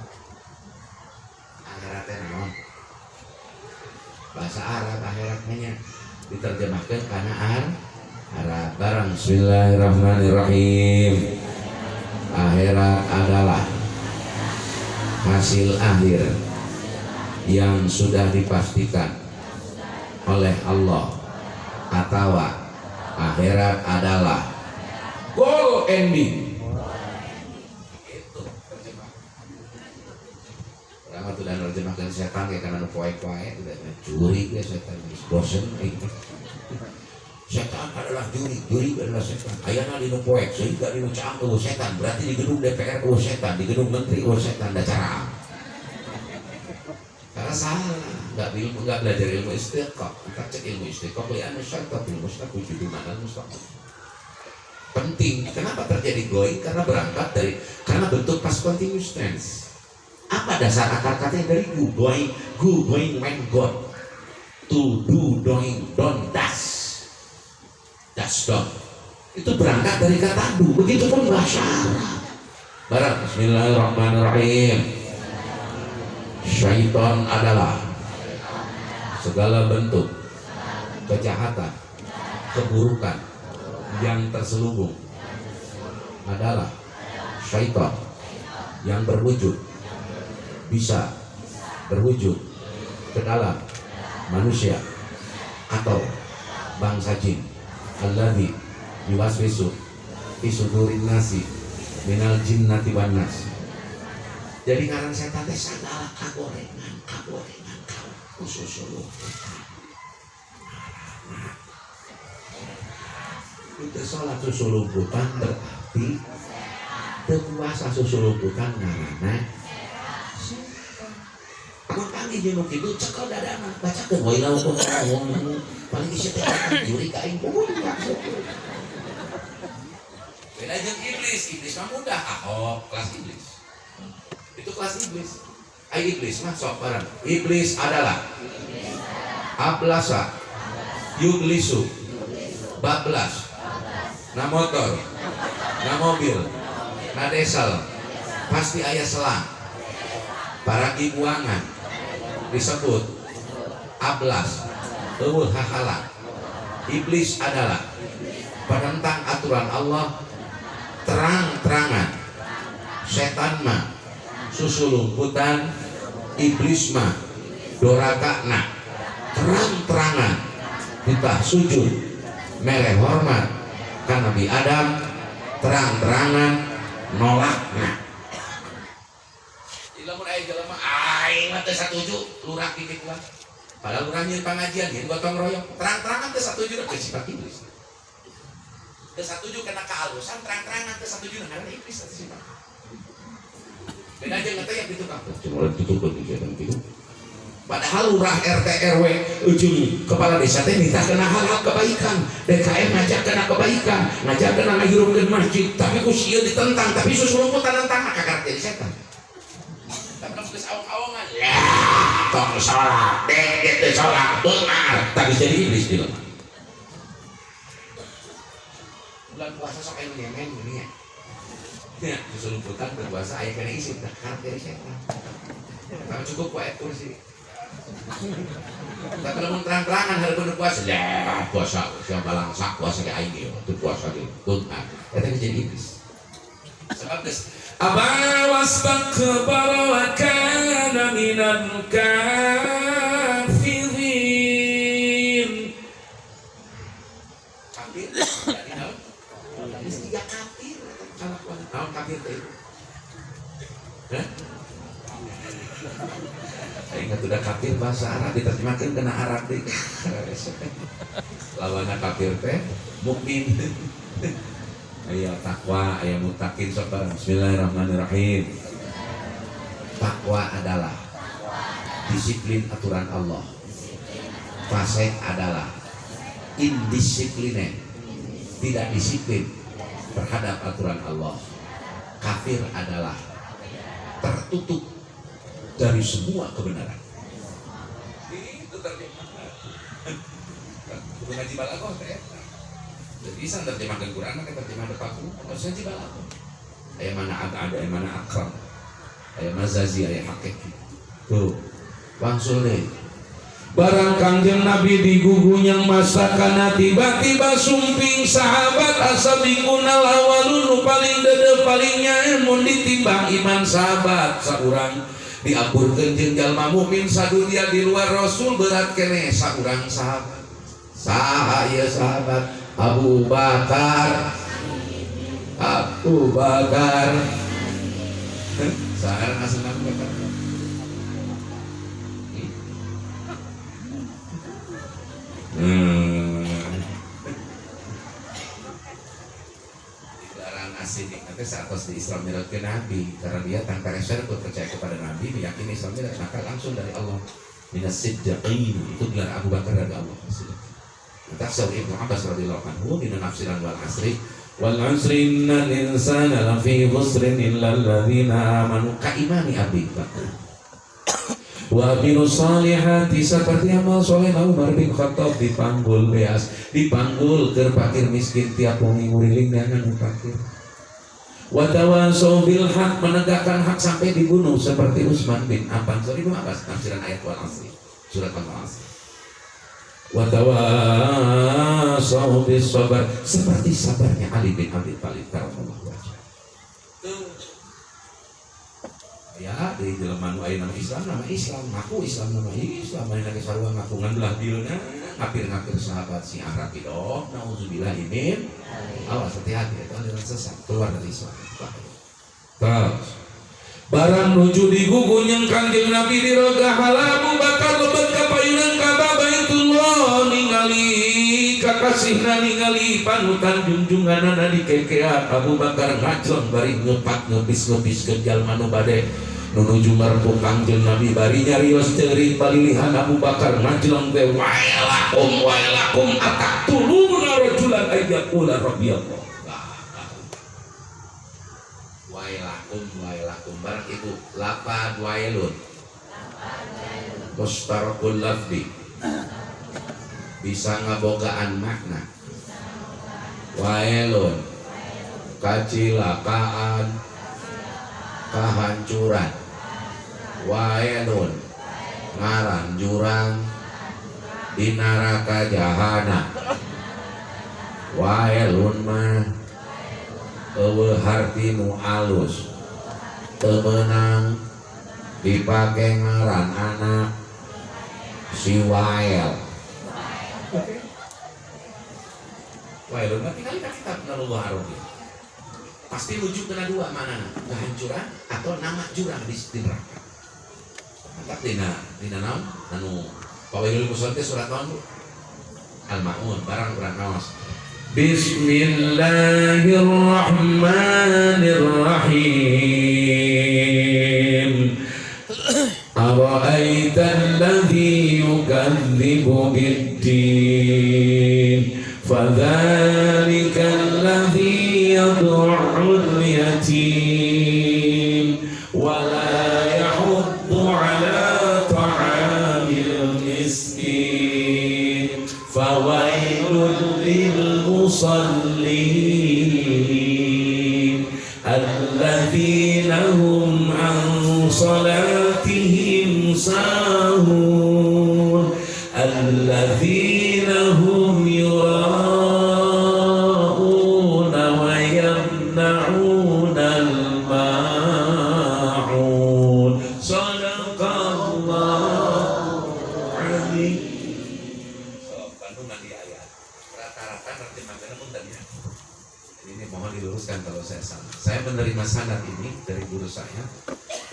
Speaker 1: Akhiratnya naon? Bahasa Arab akhiratnya diterjemahkan karena Arab barang. Bismillahirrahmanirrahim. Akhirat adalah hasil akhir yang sudah dipastikan oleh Allah, atau akhirat adalah goal ending. Itu terjemah. Orang itu dan terjemahkan setan kayak karena poek-poek udah curi ya setan bosen. Setan adalah juri adalah setan. Ayana di poek, sehingga di caang setan. Berarti di gedung DPR setan, di gedung menteri setan. Ada cara. Karena salah, nggak belajar ilmu istiqaq. Kita cek ilmu istiqaq, lihat syaitan ilmu istiqaq wujud mana mustaqim. Penting. Kenapa terjadi going? Karena berangkat dari bentuk past continuous tense. Apa dasar akar katanya dari going when gone, to do doing don't das. Das dong. Itu berangkat dari kata do. Begitupun bahasa Arab. Barang. Bismillahirrahmanirrahim. Syaitan adalah segala bentuk kejahatan, keburukan yang terselubung adalah syaitan yang bisa berwujud ke dalam manusia atau bangsa jin. Alladzi yuwaswisu fi sudurin nasi minal jinnati wan nas. Jadi ngaran setan teh sagala kagorengan khusus lu. Itu salat susulumputan berarti tekuasa susulumputan ngaranna makanya jenuk itu cekel dadana bacakeun wae lamun paling isi teh juri ka aing pun maksud. Beda jeung iblis mah mudah kelas iblis. Itu kelas iblis. Iblis mah sok barang. Iblis adalah ablasa yuglisu bablas na motor na mobil na desal pasti aya selang para ibuangan disebut ablas eueuh hahala. Iblis adalah penentang aturan Allah terang-terangan. Setan mah susulumputan, iblis mah dorakana terang-terangan. Kita sujud mereh hormat ka Nabi Adam terang-terangan nolakna. Lamun aya jelema aing mah teu satuju lurah kitik lah. Padahal urang nyeun pangajian nyeun gotong royong, terang-terangan teu satuju ke sifat iblis. Teu satuju kana kehalusan, terang-terangan teu satuju kana iblis teh sifat. Beda jeung teh yang kitu kampung. Cuma ditutup kegiatan kitu. Padahal lurah RT RW ujung kepala desa teh minta kena hal-hal kebaikan, DKM ngajak kena kebaikan, ngajak kena ngahirupkeun masjid, tapi ku sieun ditentang, tapi susulungku tantang kakak jadi setan. Geus awang-awangan ya tong salat dek teh salat beungar tapi jadi iblis di lemah. Bulan puasa sok aya nyemen geuning ya disuruh putar berpuasa aya kana isi teh karakter setan tapi cukup wae kursi tapi lamun terang-terangan hareupeun puasa lah puasa siapa langsak puasa ge aing ieu teu puasa ge beungar eta jadi iblis sebab geus aba wastakbara wa kana minal kafirin. Kafir jadi naon? Mesti kafir kalakuan naon kafir teh. Hah? Ingat udah kafir bahasa Arab diterjemahkan kena Arab deh. Lawanna kafir teh mukmin. Aya takwa, aya muttaqin sabar. Bismillahirrahmanirrahim. Takwa adalah disiplin aturan Allah. Fasik adalah indisiplin, tidak disiplin terhadap aturan Allah. Kafir adalah tertutup dari semua kebenaran. Itu terjemahan. Kudu ngaji balaghah teh. Jadi bisa terjemahkan Quran, kan terjemah depaku, harusnya jibal aku. Ayat mana ada, ayat mana akram, ayat mazazi, ayat hakiki. Tuh, langsung deh. Barang Kangjeng Nabi digugunyang masakana tiba-tiba sumping sahabat asabikuna lawalun paling dede paling nyaen mun ditimbang iman sahabat saurang diampurkeun jeung jalma mukmin sadunya di luar Rasul berat keneh saurang sahabat. Saha ieu sahabat? Abu Bakar sekarang asal Abu Bakar dilarang asidik nanti saat di Islam mirat ke Nabi karena dia tanpa reser percaya kepada Nabi meyakini Islam mirat maka langsung dari Allah minas siddiqin itu gelar Abu Bakar dari Allah. Tafsir Ibnu Abbas radhiyallahu anhu di nafsiran wal asri innal insana lafi khusrin illa alladzina amanu ka imani Abi Bakar wa amilus salihati seperti amal soleh Umar bin Khattab dipanggul beas dipanggul keur fakir miskin tiap wengi nguriling dengan fakir wa tawasau bil haq menegakkan hak sampai dibunuh seperti Utsman bin Affan. Ibnu Abbas tafsiran ayat wal asri surat al-asr. Wa tawasau bis sabar seperti sabarnya Ali bin Abi Thalib karamallahu wajhah. Ya di jelema nu aya nama Islam ngaku Islam nama Islam aya lagi sarua ngakungan belah dieuna ngapir-ngapir sahabat si Arab itu nauzubillah min awas hati-hati itu aliran sesat keluar dari Islam. Terus barang nuju digugunyang Kangjeng Nabi di roga Abu Bakar lebat ka payunan Ka'bah Baitullah ningali kakasihna ningali panutan junjunganana dikekean Abu Bakar ngajlong bari ngepak ngebis ke jalma nu bade nuju marpu Kangjeng Nabi bari nyarios teuring palilihan Abu Bakar ngajlong teh wailakum ataqtuluna rajulan ayyaqula rabbiyallah. Wailakum barang itu lapad wailun mustarakul lafdi bisa ngabogaan makna wailun kacilakaan kehancuran wailun ngaran jurang di neraka jahanam wailun mah eueuh hartinu alus temenang dipake ngaran anak si Wael. Wael berarti kali kitab Naluh Arabi. pasti menuju kena dua, mana kehancuran atau nama jurang di neraka. Mantap dina naon anu pawailul musallin surat naon Al-Maun barang naos. Bismillahirrahmanirrahim. Ara'aita alladhi yukadzibu bid-din fadzalika alladhi yad'ul yatim wa la yahuddu 'ala ta'amil miskin fawailul lil musallin alladzina hum an salatihim sahun alladzina hum yura'una wa yamna'una al-ma'un. Sadaqallahu azim. So, kandungan di ayat rata-rata nanti makanya pun tadi. Ini mohon diluruskan kalau saya salah. Saya menerima sanad ini dari guru saya.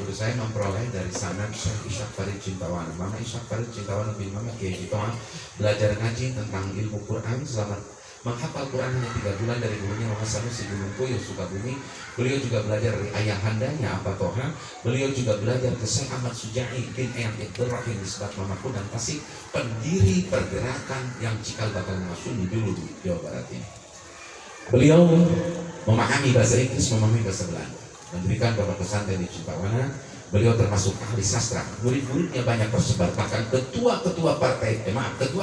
Speaker 1: Guru saya memperoleh dari sanad Syekh Ishaq Farid Cintawana. Mama Ishaq Farid Cintawana bin Mama Kiai Cintawana belajar ngaji tentang ilmu Quran selama menghafal Quran hanya 3 bulan dari gurunya Muhammad Sanusi Gunung Puyuh Sukabumi. Beliau juga belajar dari ayahandanya Apa Toha. Beliau juga belajar ke Syekh Ahmad Suja'i bin Eyam Iqdirrahim Nisbat Mamaku dan Tasik, pendiri pergerakan yang cikal bakal Sunni dulu di Jawa Barat ini. Beliau memahami bahasa Inggris, memahami bahasa Belanda, mendirikan beberapa pesantren di Cintawana. Beliau termasuk ahli sastra, murid-muridnya banyak tersebar, bahkan ketua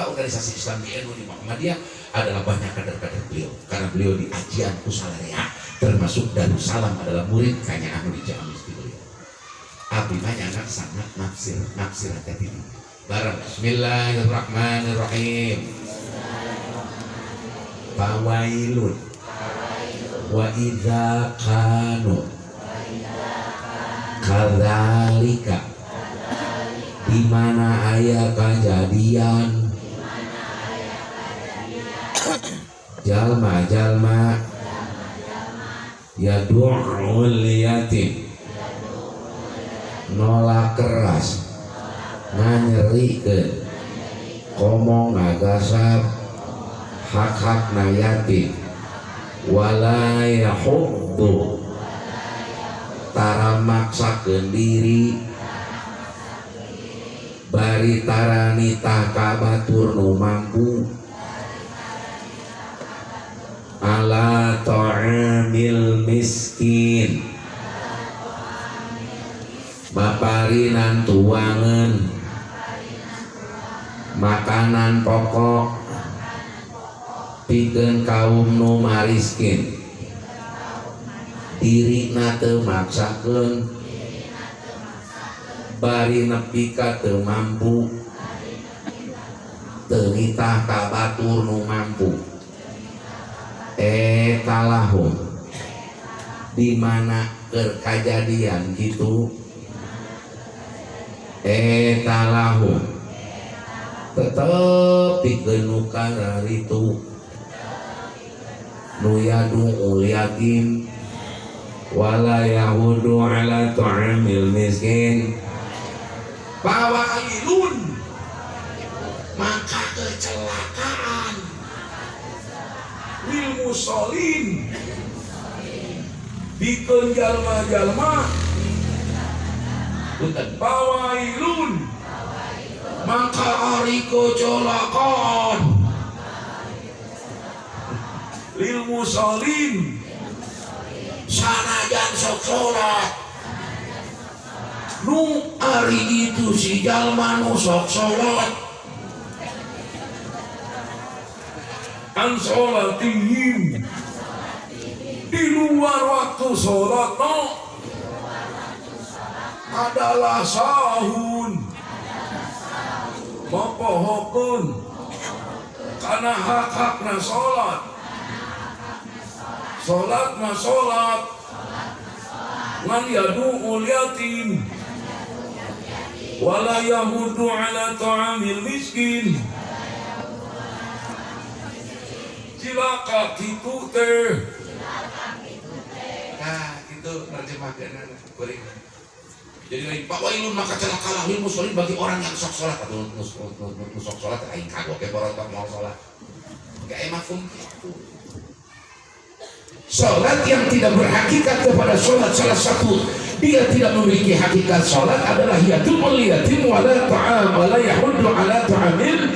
Speaker 1: organisasi Islam di NU di Muhammadiyah adalah banyak kader-kader beliau, karena beliau di Ajian Usalarea, termasuk Darussalam adalah murid kanya anu di Ciamis di beliau. Abdi banyak anak sangat nafsir hati ini. Barang Bismillahirrahmanirrahim. Fawailun wa idza kanu kadzalika, di mana aya kejadian jalma-jalma yadu'ul yatim, nolak keras nganyerikeun komong ngagasap hak-hak na yatim, wala yahuddu tara maksakeun diri bari tarani tah kabatur nu mampu ala ta'amil miskin, baparinan tuangan makanan pokok pikeun kaum nu mariskin, dirina teu maksakeun bari nepi ka teu mampu, teu nitah ka batur nu mampu. Talahum, di mana keur kajadian gitu. Talahum, tetep pikeun nu kararitu nu yadul yatim wala yahudu ala ta'amil miskin. Fawailun, maka kecelakaan lil musallin, bikeun jalma-jalma. Fawailun, maka ari kecelakaan lil musallin, sanajan sok sholat nu ari itu si jalma nu sok sholat an sholatihim, di luar waktu sholat no adalah sahun mopohokun karena hak-hakna sholat. Sholat ma sholat ngan yadu'ul yatim wala yahudu ala ta'amil miskin. Cilaka kitu teh nerjemahkan beri. Jadi lain Pak Wailun maka celakalah lil musallin bagi orang yang sok salat atau sok salat aing kagok ke barotok mau salat. Enggak mafhum itu. Salat yang tidak berhakikat kepada salat salah satu dia tidak memiliki hakikat salat adalah yatimul yatim wala ta'am wala yahuddu ala ta'amil.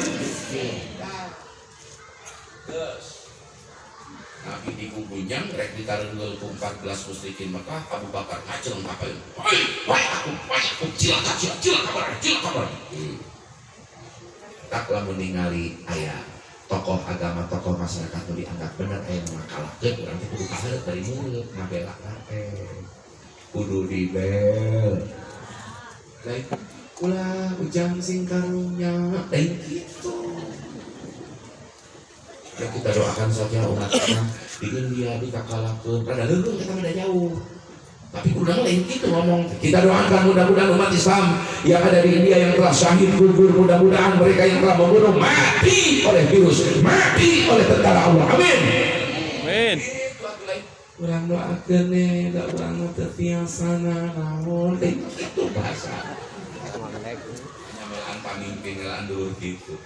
Speaker 1: Nabi di kubunya rek ditareungeul ku 14 musyrikin Mekah Abu Bakar ngajeng ngapain? Wai aku cilaka tak lamun ningali aya tokoh agama tokoh masyarakat nu dianggap bener aya nu ngakalahkeun urang teh kudu kaharep dari mulut ngabela kudu dibel lain ulah ujang sing karunya lain gitu. Ya kita doakan saja umatnya di India dikakalahkeun rada leuleung kita beda jauh tapi udah lain gitu ngomong. Kita doakan mudah-mudahan umat Islam yang ada di India yang telah syahid gugur mudah-mudahan mereka yang telah membunuh mati oleh virus mati oleh tentara Allah amin
Speaker 2: Amin.
Speaker 1: urang doakeun da urang terbiasana naon itu bahasa nyamelan pamimpin ngelaan dulur gitu.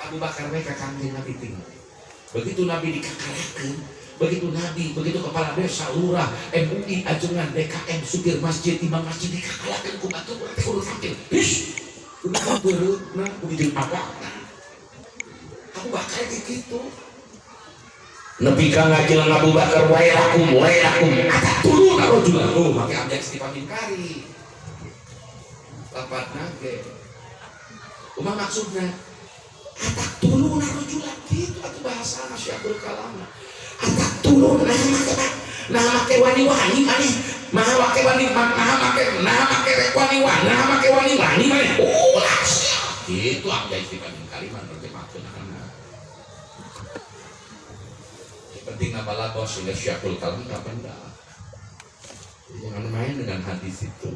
Speaker 1: Abu Bakar mereka kangen Nabi tinggal. Begitu Nabi dikakalahkan, begitu kepala desa, lurah, MUI, ajengan, DKM, supir masjid, imam masjid dikakalahkan ku batu berarti kudu tampil. Hish, kudu bereutna, kudu jeung apa? Abu Bakar gitu. Nepi ka ngajelang Abu Bakar wailakum, atatuluna rajulan. Oh, make abjek di pamingkari. Lapatna ge. Kumaha maksudna? Atak tulun rajulan gitu atau bahasa Syekhul Kalam. Atak tulun nah make wani-wani maneh. Maha make wani-wani maneh. Ulah sia. Itu abjad istiqamah kalimat terjemahkeun. Penting apalah bos oleh Syekhul Kalam kapan dah. Jangan main dengan hadis itu.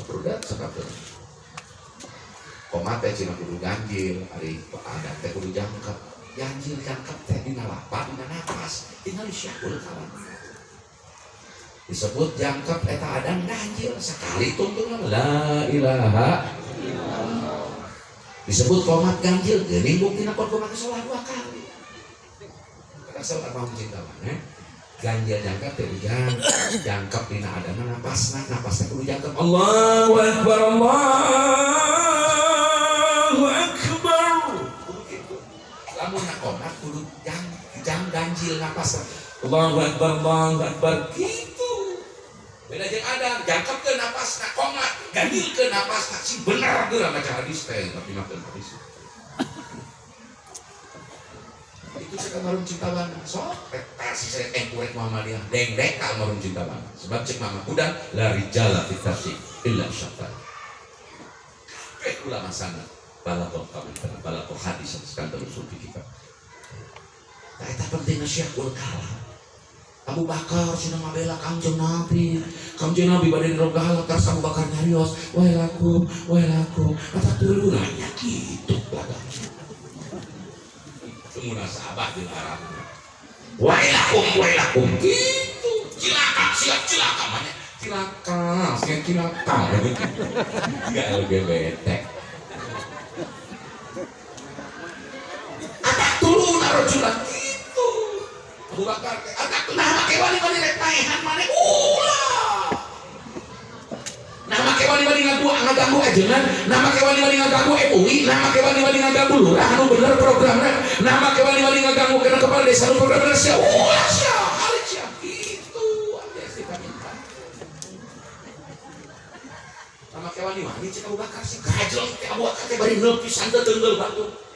Speaker 1: Produk sakapun. Komat teh cina kudu ganjil, ari ada teh kudu jangkep. Ganjil jangkep teh dina lapar, dina napas, tinggal Syekhul Kalam. Disebut jangkep eta adan ganjil sekali tuntunan la ilaha illallah. Disebut komat ganjil, geuning buktina kon komat salat 2 kali. Asal apa cinta mana? Ganjil jangkep teh ujang, jangkep dina adan napasna kudu jangkep. Allahu Akbar lamun komat kudu jang ganjil napas. Allahu Akbar gitu. Beda jeung ada jangkep ke napas na komat, ganjil ke napas na sing bener geura maca hadis teh tapi makan hadis. Itu sekarang cinta banget. So, versi saya kurek Muhammadiyah deng-deng kal marung cinta banget. Sebab cek mama udah lari jala fitasi illa syafar. Ulama sana balaghah kami balaghah hadis skandal usul fikih. Nah, itu pentingnya Syekhul Kalam. Abu Bakar cenah ngabela Kangjeng Nabi bade dirogahala tas Abu Bakar nyarios wailakum eta tuluna nya kitu laga. Munasabah di Arab. Wailakum gitu. Cilaka mana? Cilaka. Enggak LGBT. Atak turun rajulan gitu. Abu Bakar atak nah make wali-wali rek maehan mane ulah. Nah make wali-wali ngaganggu ajengan, nah make wali-wali ngaganggu MUI, nah make wali-wali ngaganggu lurah anu bener programna, nah make wali-wali ngaganggu kana kepala desa anu programna sia. Ulah sia, hari sia gitu. Ade istiqamah. Nah make wali-wali cek Abu Bakar sih gajel teh Abu Bakar teh bari nepi santet teungeul batu.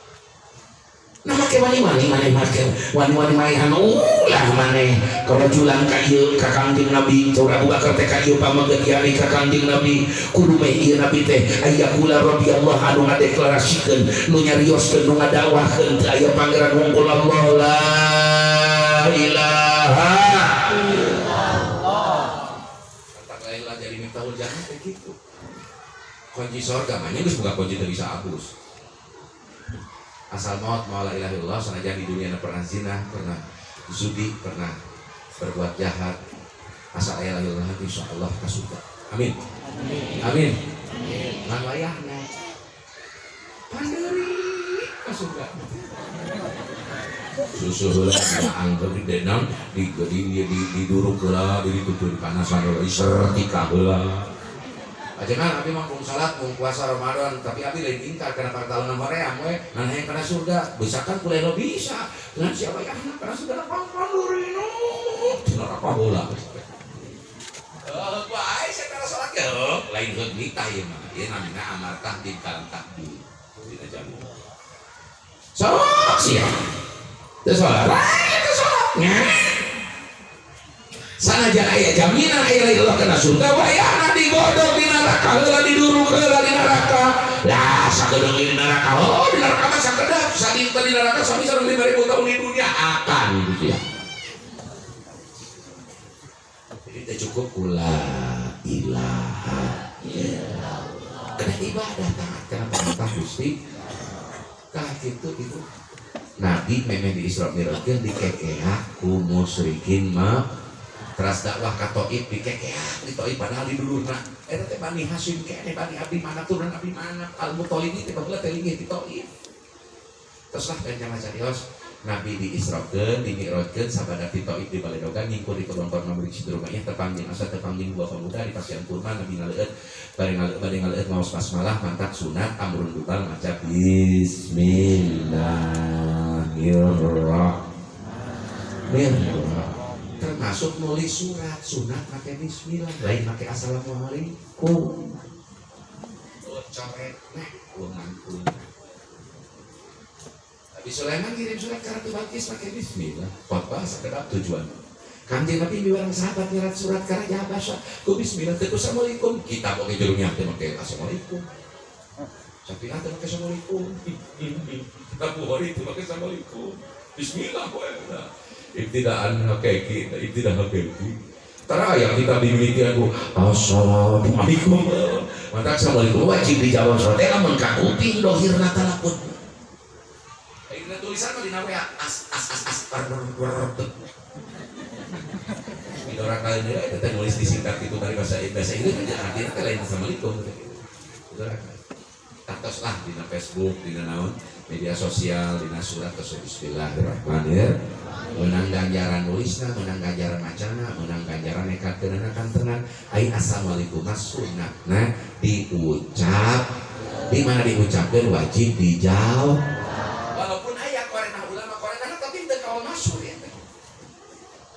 Speaker 1: Nah make wali-wali maneh make wali-wali maehan ulah maneh karajulan ka ieu ka Kangjeng Nabi tur Abu Bakar teh ka ieu pamagetiari ka Kangjeng Nabi kudu meh ieu Nabi teh aya kula radhiyallahu anhu ngadeklarasikeun nu nyarioskeun nu ngadawahkeun teh aya pangeran wungkul Allah la ilaha illallah. Kata la ilaha jadi miftahul jannah teh kitu. Kunci surga mah nya geus boga kunci teu bisa abus. Asal maut la ilaha illallah sanajan di dunia pernah zina, pernah judi, pernah berbuat jahat asa aya lahir insyaallah kasuda. Amin. Amin. Ngan wayahna panderi kasuda. Susu heula diangkat di denang diduruk heula ditutup panasan heula isertika heula. Ajengan abi mah mung salat mung puasa Ramadan tapi abi lain ingkar kana partalan hoream we ngan hayang kana surga bisakan kuliah lo bisa dengan siapa ya anak kana surga pangpandurino tina neraka heula. Bae satara salat ge lain heug nikah ieu mah ieu namina amal tahdid kalam takdir dina jamu. Sok sia. Teu salat. Teu salatnya. Sanajan aya jaminan aya Allah kana surga wayahna digodog di neraka heula diduruk heula di neraka. Lah sakedeung di neraka. Oh di neraka mah sakedap sadinten di neraka sami sareng 5.000 tahun di dunia akan gitu ya. Jadi teh cukup kula ilaha illallah. Kena ibadah taat kana perintah Gusti. Kah kitu itu Nabi memang di Isra Mi'rajkeun dikekeak ku musyrikin mah. Teras dakwah ka Thaif dikekeak di Thaif padahal di dulurna eta teh Bani Hasyim keneh Bani Abdi Manaf turunan Abdi Manaf Al-Muthalib teh baheula teh linggih di Thaif. Terus lah kenca macarios Nabi di Israkeun di Mi'rajkeun sabada di Thaif di Baledogan ngingkur di kebon korma beurik situ rumahnya tepanggil asa tepanggil buah pemuda di pasieun kurma Nabi ngaleut bari ngaleut maos basmalah mantak sunat amrun dubal maca bismillahirrahmanirrahim. Termasuk nulis surat sunat pakai bismillah lain pakai assalamualaikum. Coret nek ngangkun. Nabi Sulaiman kirim surat ke Ratu Balqis pakai bismillah. Khotbah sekedap tujuan. Kanjeng Nabi miwarang sahabat nyerat surat ke Raja Habasyah ku bismillah teu assalamualaikum. Kita pakai jurumnya teh pakai assalamualaikum. Tapi ada pakai assalamualaikum. Kita Bukhari itu pakai assalamualaikum. Bismillah kowe. Ibtidaan hakiki, ibtidah hakiki. Tara yang kita dimiliki aku assalamualaikum. Mantap assalamualaikum wajib dijawab soalnya lamun kakuping dohirna talaput. Ayeuna tulisan mah dina we as Idora kali ini teh nulis disingkat itu dari bahasa Inggris artinya teh lain assalamualaikum gitu. Idora atas lah dina Facebook, dina naon media sosial, dina surat ke bismillahirrahmanirrahim. Menang ganjaran nulisna, menang ganjaran macana, menang ganjaran nekat kenakan tenan. Ai assalamualaikum sunnah. Nah diucap, di mana diucapkan wajib dijawab. Walaupun aya korena ulama korena tapi teu kaul masyhur ya.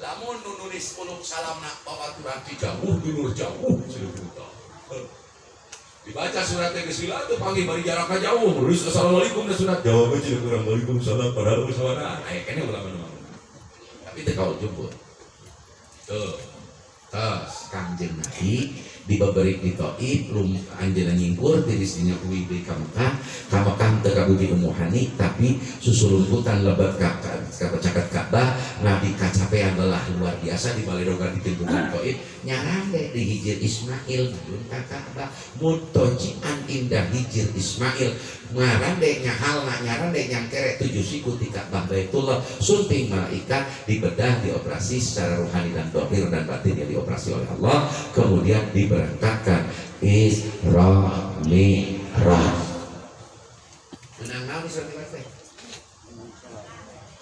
Speaker 1: Lamun nulis uluk salamna babaturan jauh dulur jauh cilubuta. Dibaca surat Bismillah itu panggil bari jarak jauh, nulis assalamualaikum dan sunat jawab aja kurang waalaikumsalam padahal sawana. Aya keneh ulama-ulama. Tapi teu kaul jemput. Tuh. Terus Kanjeng Nabi dibabari di Thaif lum anjeunna nyingkur tiris dina kuwi di Mekah teu kabudi Ummu Hani tapi susulumputan lebat ka caket Ka'bah Nabi kacapean lelah luar biasa di Baledogan di timbunan Thaif nyarang di hijir Ismail nyun ka Ka'bah mutojian indah hijir Ismail ngarande nyahalna nyarande nyangkere 7 siku di Ka'bah Baitullah sunting malaikat dibedah dioperasi secara rohani dan zahir dan batin yang dioperasi oleh Allah kemudian diberangkatkan Isra Mi'raj. Menang naon Isra Mi'raj teh?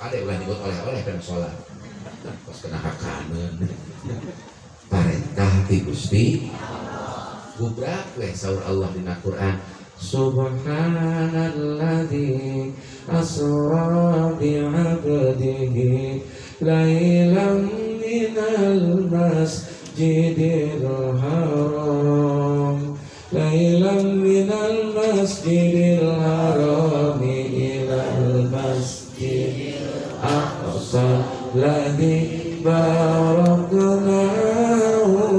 Speaker 1: Ada ulah dibuat oleh-oleh kan sholat. Pas kena hakaneun. Parentah ti Gusti. Gubrak we saur Allah dina Quran. Subhanalladzi asra bi'abdihi lailan minal masjidil haram lailan minal masjidil haram ilal masjidil aqsa ladzi barakna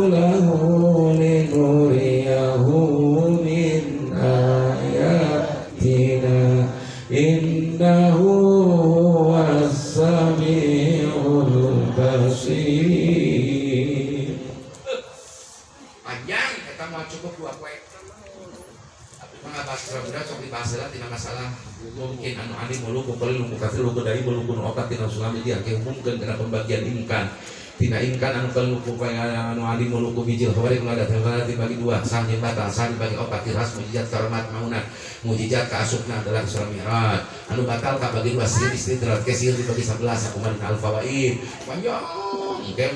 Speaker 1: lahu linuriyahu min ayatina innahu was-sami'ul basir. Panjang kita mau cukup 2 poin. Tapi mangabas berat sok dibahas lah tidak masalah. Mungkin anu mulu kumpulin lu kafir lu dari mulu kun otak tina sulami dia ke umumkeun kana pembagian imkan. tina ingkan anu keluku kaya anu adi muluku bijil kawari kula ada tengah dibagi dua sah batal sah dibagi opat tiras mujizat karomat maunat mujizat kaasupna adalah Isra Mi'raj anu batal ka bagi dua sri istidrat kesir dibagi 11 akuman al fawaid panjang kayak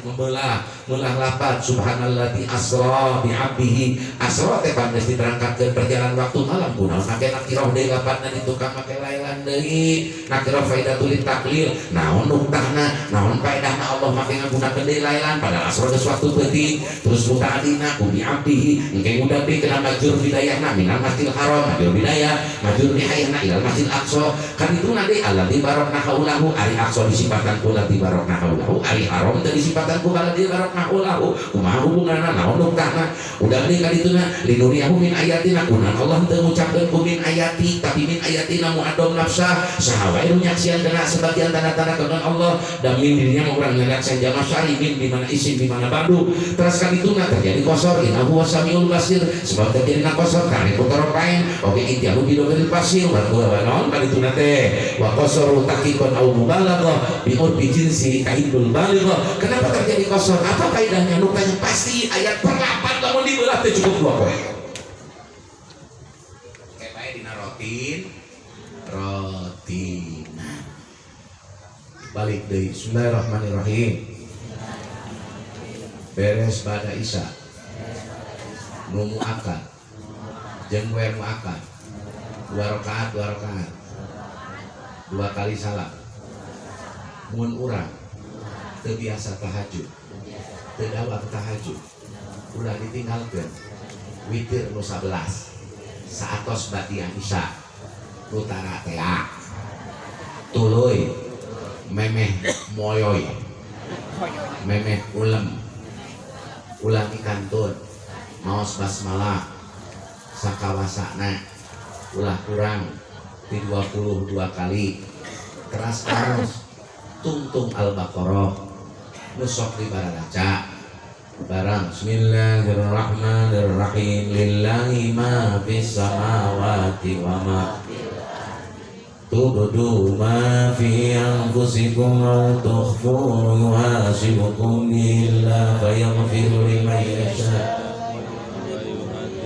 Speaker 1: membelah lapat subhanallah di asra bi abdihi asra teh pantes diterangkan perjalanan waktu malam kunaon make nakiroh deui lapatna di tukang make lailan deui nakiroh faidatul taklil naon nuktahna naon faedahna Allah make ngagunakeun deui lailan padahal asra geus waktu penting terus muta adina ku bi abdihi engke muda deui kana majur bidayahna minal masjidil haram majur bidayah majur bihayna ilal masjidil aqsa kan itu nanti alladzi barakna haulahu ari aqsa disifatan kula di barakna haulahu ari haram dari sifatan ku bala di barakna haulahu kumaha hubunganna naon nuktahna udah deui ka dituna linuriyahu min ayatina kunaon Allah teu ngucapkeun ku min ayati tapi min ayatina mu'addom nafsah saha wae nu nyaksian kana sebagian tanda-tanda kebenaran Allah dan min dirinya urang nyaksan jama syari min di mana isim di mana badu terus kan dituna terjadi qasar innahu wasamiul basir sebab terjadi qasar kari putar pain oke intiahu bidogil pasir wa naon kan dituna teh wa qasaru taqiqan au mubalaghah bi urbi jinsi kaidul baligh kenapa terjadi qasar apa kaidahnya nuktanya pasti ayat per 8 lamun dibelah teh cukup 2 poin kayak bae dina rotina balik deui bismillahirrahmanirrahim beres pada isya nu muakkad jeung wer muakkad 2 rakaat 2 kali salam mun urang teu biasa tahajud teu dawang tahajud ulah ditinggalkeun witir nu 11 saatos badiah isya nu tara teh tuluy memeh moyoy memeh ulem ulah dikantun maos basmalah sakawasana ulah kurang di 22 kali keras tungtung al-baqarah nusok di bararaca barang bismillahirrahmanirrahim lillahi ma fis samawati wa ma tubdu ma fi anfusikum aw tukhfuhu yuhasibukum billah fayaghfiru liman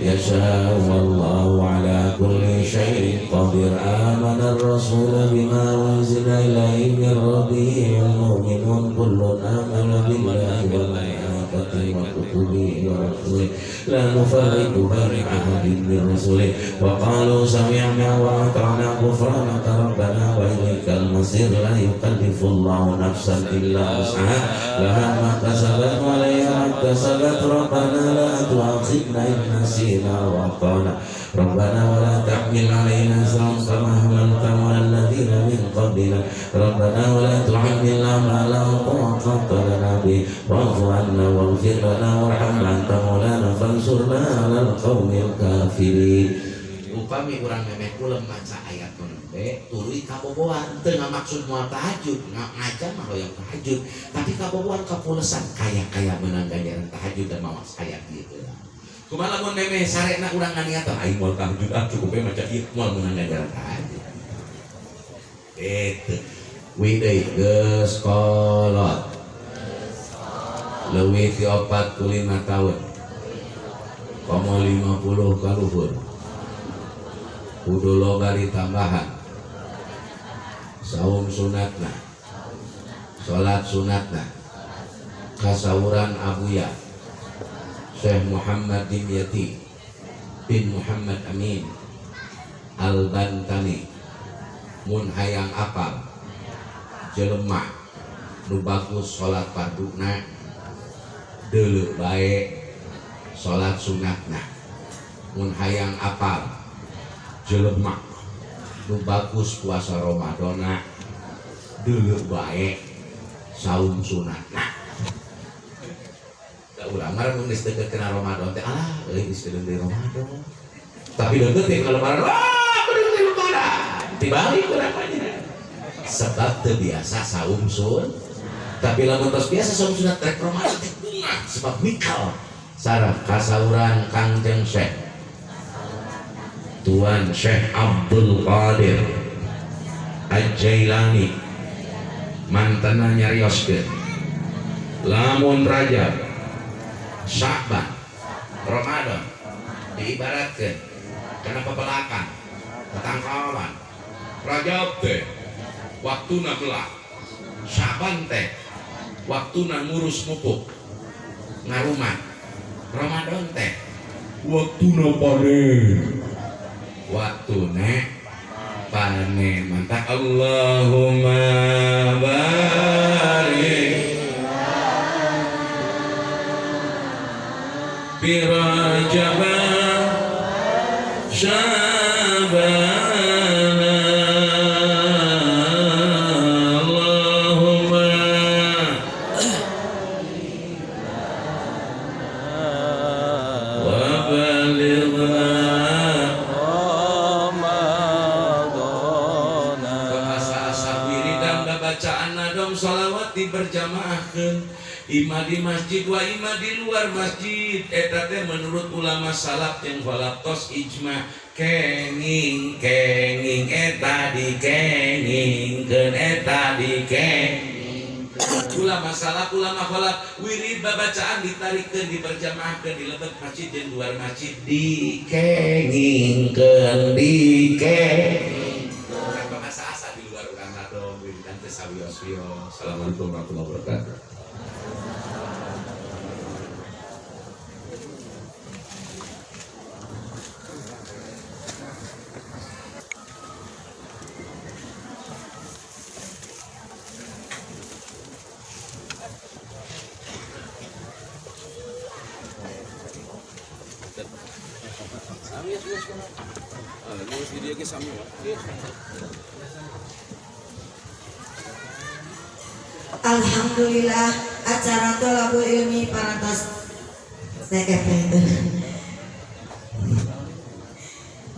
Speaker 1: yasha wallahu ala kulli syai'in qadir amana ar-rasul bima unzila ilayhi min rabbihi wal mu'minun kullun amana billahi wal malaikati wa kutubihi wa rusulihi la nufarriqu baina ahadin min rusulihi wa qalu sami'na wa ata'na ghufranaka rabbana wa ilaikal masir la yukallifullahu nafsan illa wus'aha laha ma kasabat wa 'alayha ma kasabat rabbana la tu'akhidna in nasina wa akhtana rabbana wa la tahmil 'alaina isran kama hamaltahu 'alal ladzina min qablina rabbana wa la tuhammilna ma la taqata lana bihi wa'fu 'anna waghfir lana warhamna anta maulana fansurna 'alal qaumil kafirin. Upami urang memeh ulem maca ayat teh tuluy kaboboan teu ngamaksud moal tahajud ngajan mah hoyong tahajud tapi kaboboan kapulesan kaya meunang ganjaran tahajud dan mawas ayat kieu kumaha lamun memeh sarena urang nganiatan aing moal tahajud cukup we maca ieu moal meunang ganjaran tahajud itu widai geus kolot leuwih ti 45 tahun komo 50 ka luhur kudu loba ditambahan saum sunatna salat sunatna kasawuran abuya Syekh Muhammad Dimyati bin Muhammad Amin Al-Bantani mun hayang apal jelema nu bagus salat farduna deuleu bae salat sunatna mun hayang apal jelema nu bagus puasa Ramadana deuleu bae saum sunatna da urang mah mun geus deukeut kana Ramadan teh alah euy geus deukeut di Ramadan tapi deukeut teh ka Lebaran kudu di Lebaran dibalik urang mah sebab teu biasa saum sun tapi lamun tos biasa saum sunat rek Ramadan teh bunga sebab mikal sareng kasauran Kangjeng Syekh Tuan Syekh Abdul Qadir Al-Jailani mantana nyarioskeun lamun Rajab, Sya'ban, Ramadan diibaratkan karena pepelakan, ketangkalan. Rajab teh waktuna belah, Sya'ban teh waktuna ngurus pupuk ngarumat, Ramadan teh waktuna panen, waktuna panen. Mantap. Allahumma barik fi Rajab Sya'ban. Berjamaahkeun imam di masjid wa imam di luar masjid. Eta teh menurut ulama salaf yang falaktos ijma kenging eta dikengingkeun, eta dikenging. Ulama salaf ulama falak wirid babacaan ditarikeun diberjamaahkeun di lebet masjid jeung luar masjid dikengingkeun asa di luar urang adom wiridan teh sawios-wios. Assalamualaikum warahmatullahi wabarakatuh.
Speaker 3: Alhamdulillah acara tolabul ilmi parantos CFP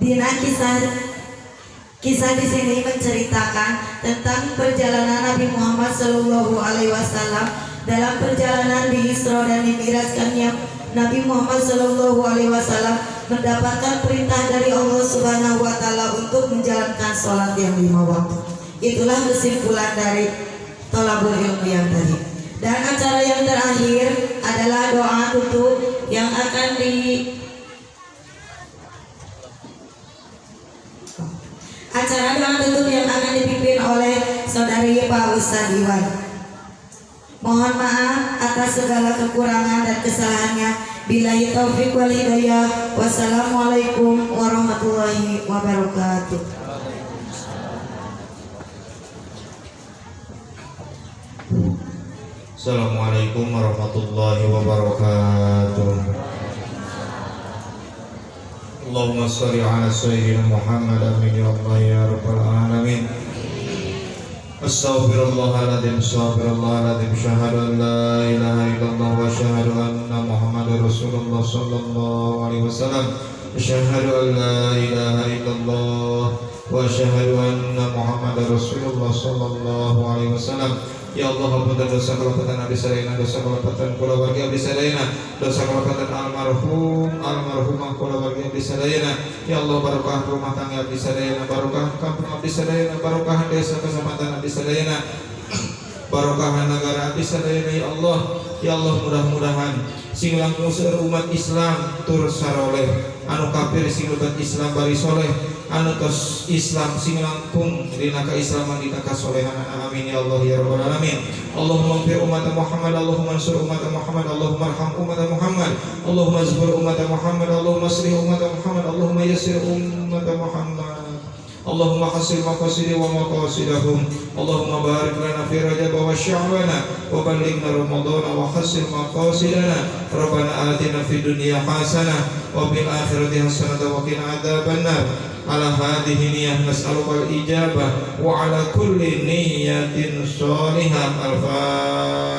Speaker 3: Dina kisah di sini menceritakan tentang perjalanan Nabi Muhammad Shallallahu Alaihi Wasallam. Dalam perjalanan di Isra dan Mi'rajnya, Nabi Muhammad Shallallahu Alaihi Wasallam mendapatkan perintah dari Allah Subhanahu Wa Taala untuk menjalankan sholat yang 5 waktu. Itulah kesimpulan dari tolabul ilmu yang tadi. Dan acara yang terakhir adalah doa tutup yang akan dipimpin oleh saudari Pak Ustadz Iwan. Mohon maaf atas segala kekurangan dan kesalahannya. Billahi taufiq wal hidayah. Wassalamualaikum warahmatullahi wabarakatuh.
Speaker 4: Assalamualaikum warahmatullahi wabarakatuh. Allahumma sholli ala sayyidina Muhammad amin ya Allah ya rabbal alamin. Astaghfirullahaladzim, astaghfirullahaladzim. Syahadu an la ilaha illallah wa syahadu anna Muhammadar Rasulullah sallallahu alaihi wasallam. Syahadu an la ilaha illallah wa syahadu anna Muhammadar Rasulullah sallallahu alaihi wasallam. Ya Allah, hapunten dosa kalopatan abdi sadayana, dosa kalopatan kulawargi abdi sadayana, dosa kalopatan almarhumah kulawargi abdi sadayana. Ya Allah, barokah rumah tangga abdi sadayana, barokah kampung abdi sadayana, barokah desa kecamatan abdi sadayana, barokah negara abdi sadayana. Ya Allah, ya Allah, mudah-mudahan sing langkung seueur umat Islam tur saroleh, anu kafir sing lebat Islam bari soleh, anu tos Islam sing langkung dina kaislaman dina kasolehan. Amin ya Allah ya rabbal alamin. Allahumma ighfir umat Muhammad, Allahumma ansur umat Muhammad, Allahumma arham umat Muhammad, Allahumma zkur umat Muhammad, Allahumma aslih umat Muhammad, Allahumma yassir umat Muhammad. Allahumma hasil maqasidi wa maqasidahum. Allahumma barik lana fi Rajab wa Sya'ban wa ballighna Ramadan wa hasil maqasidana. Rabbana atina fid dunya hasanah wa fil akhirati hasanah wa qina adzabannar. Ala hadhihi niyyah nas'aluka al-ijabah wa ala kulli niyyatin shalihah. Al-Fatihah.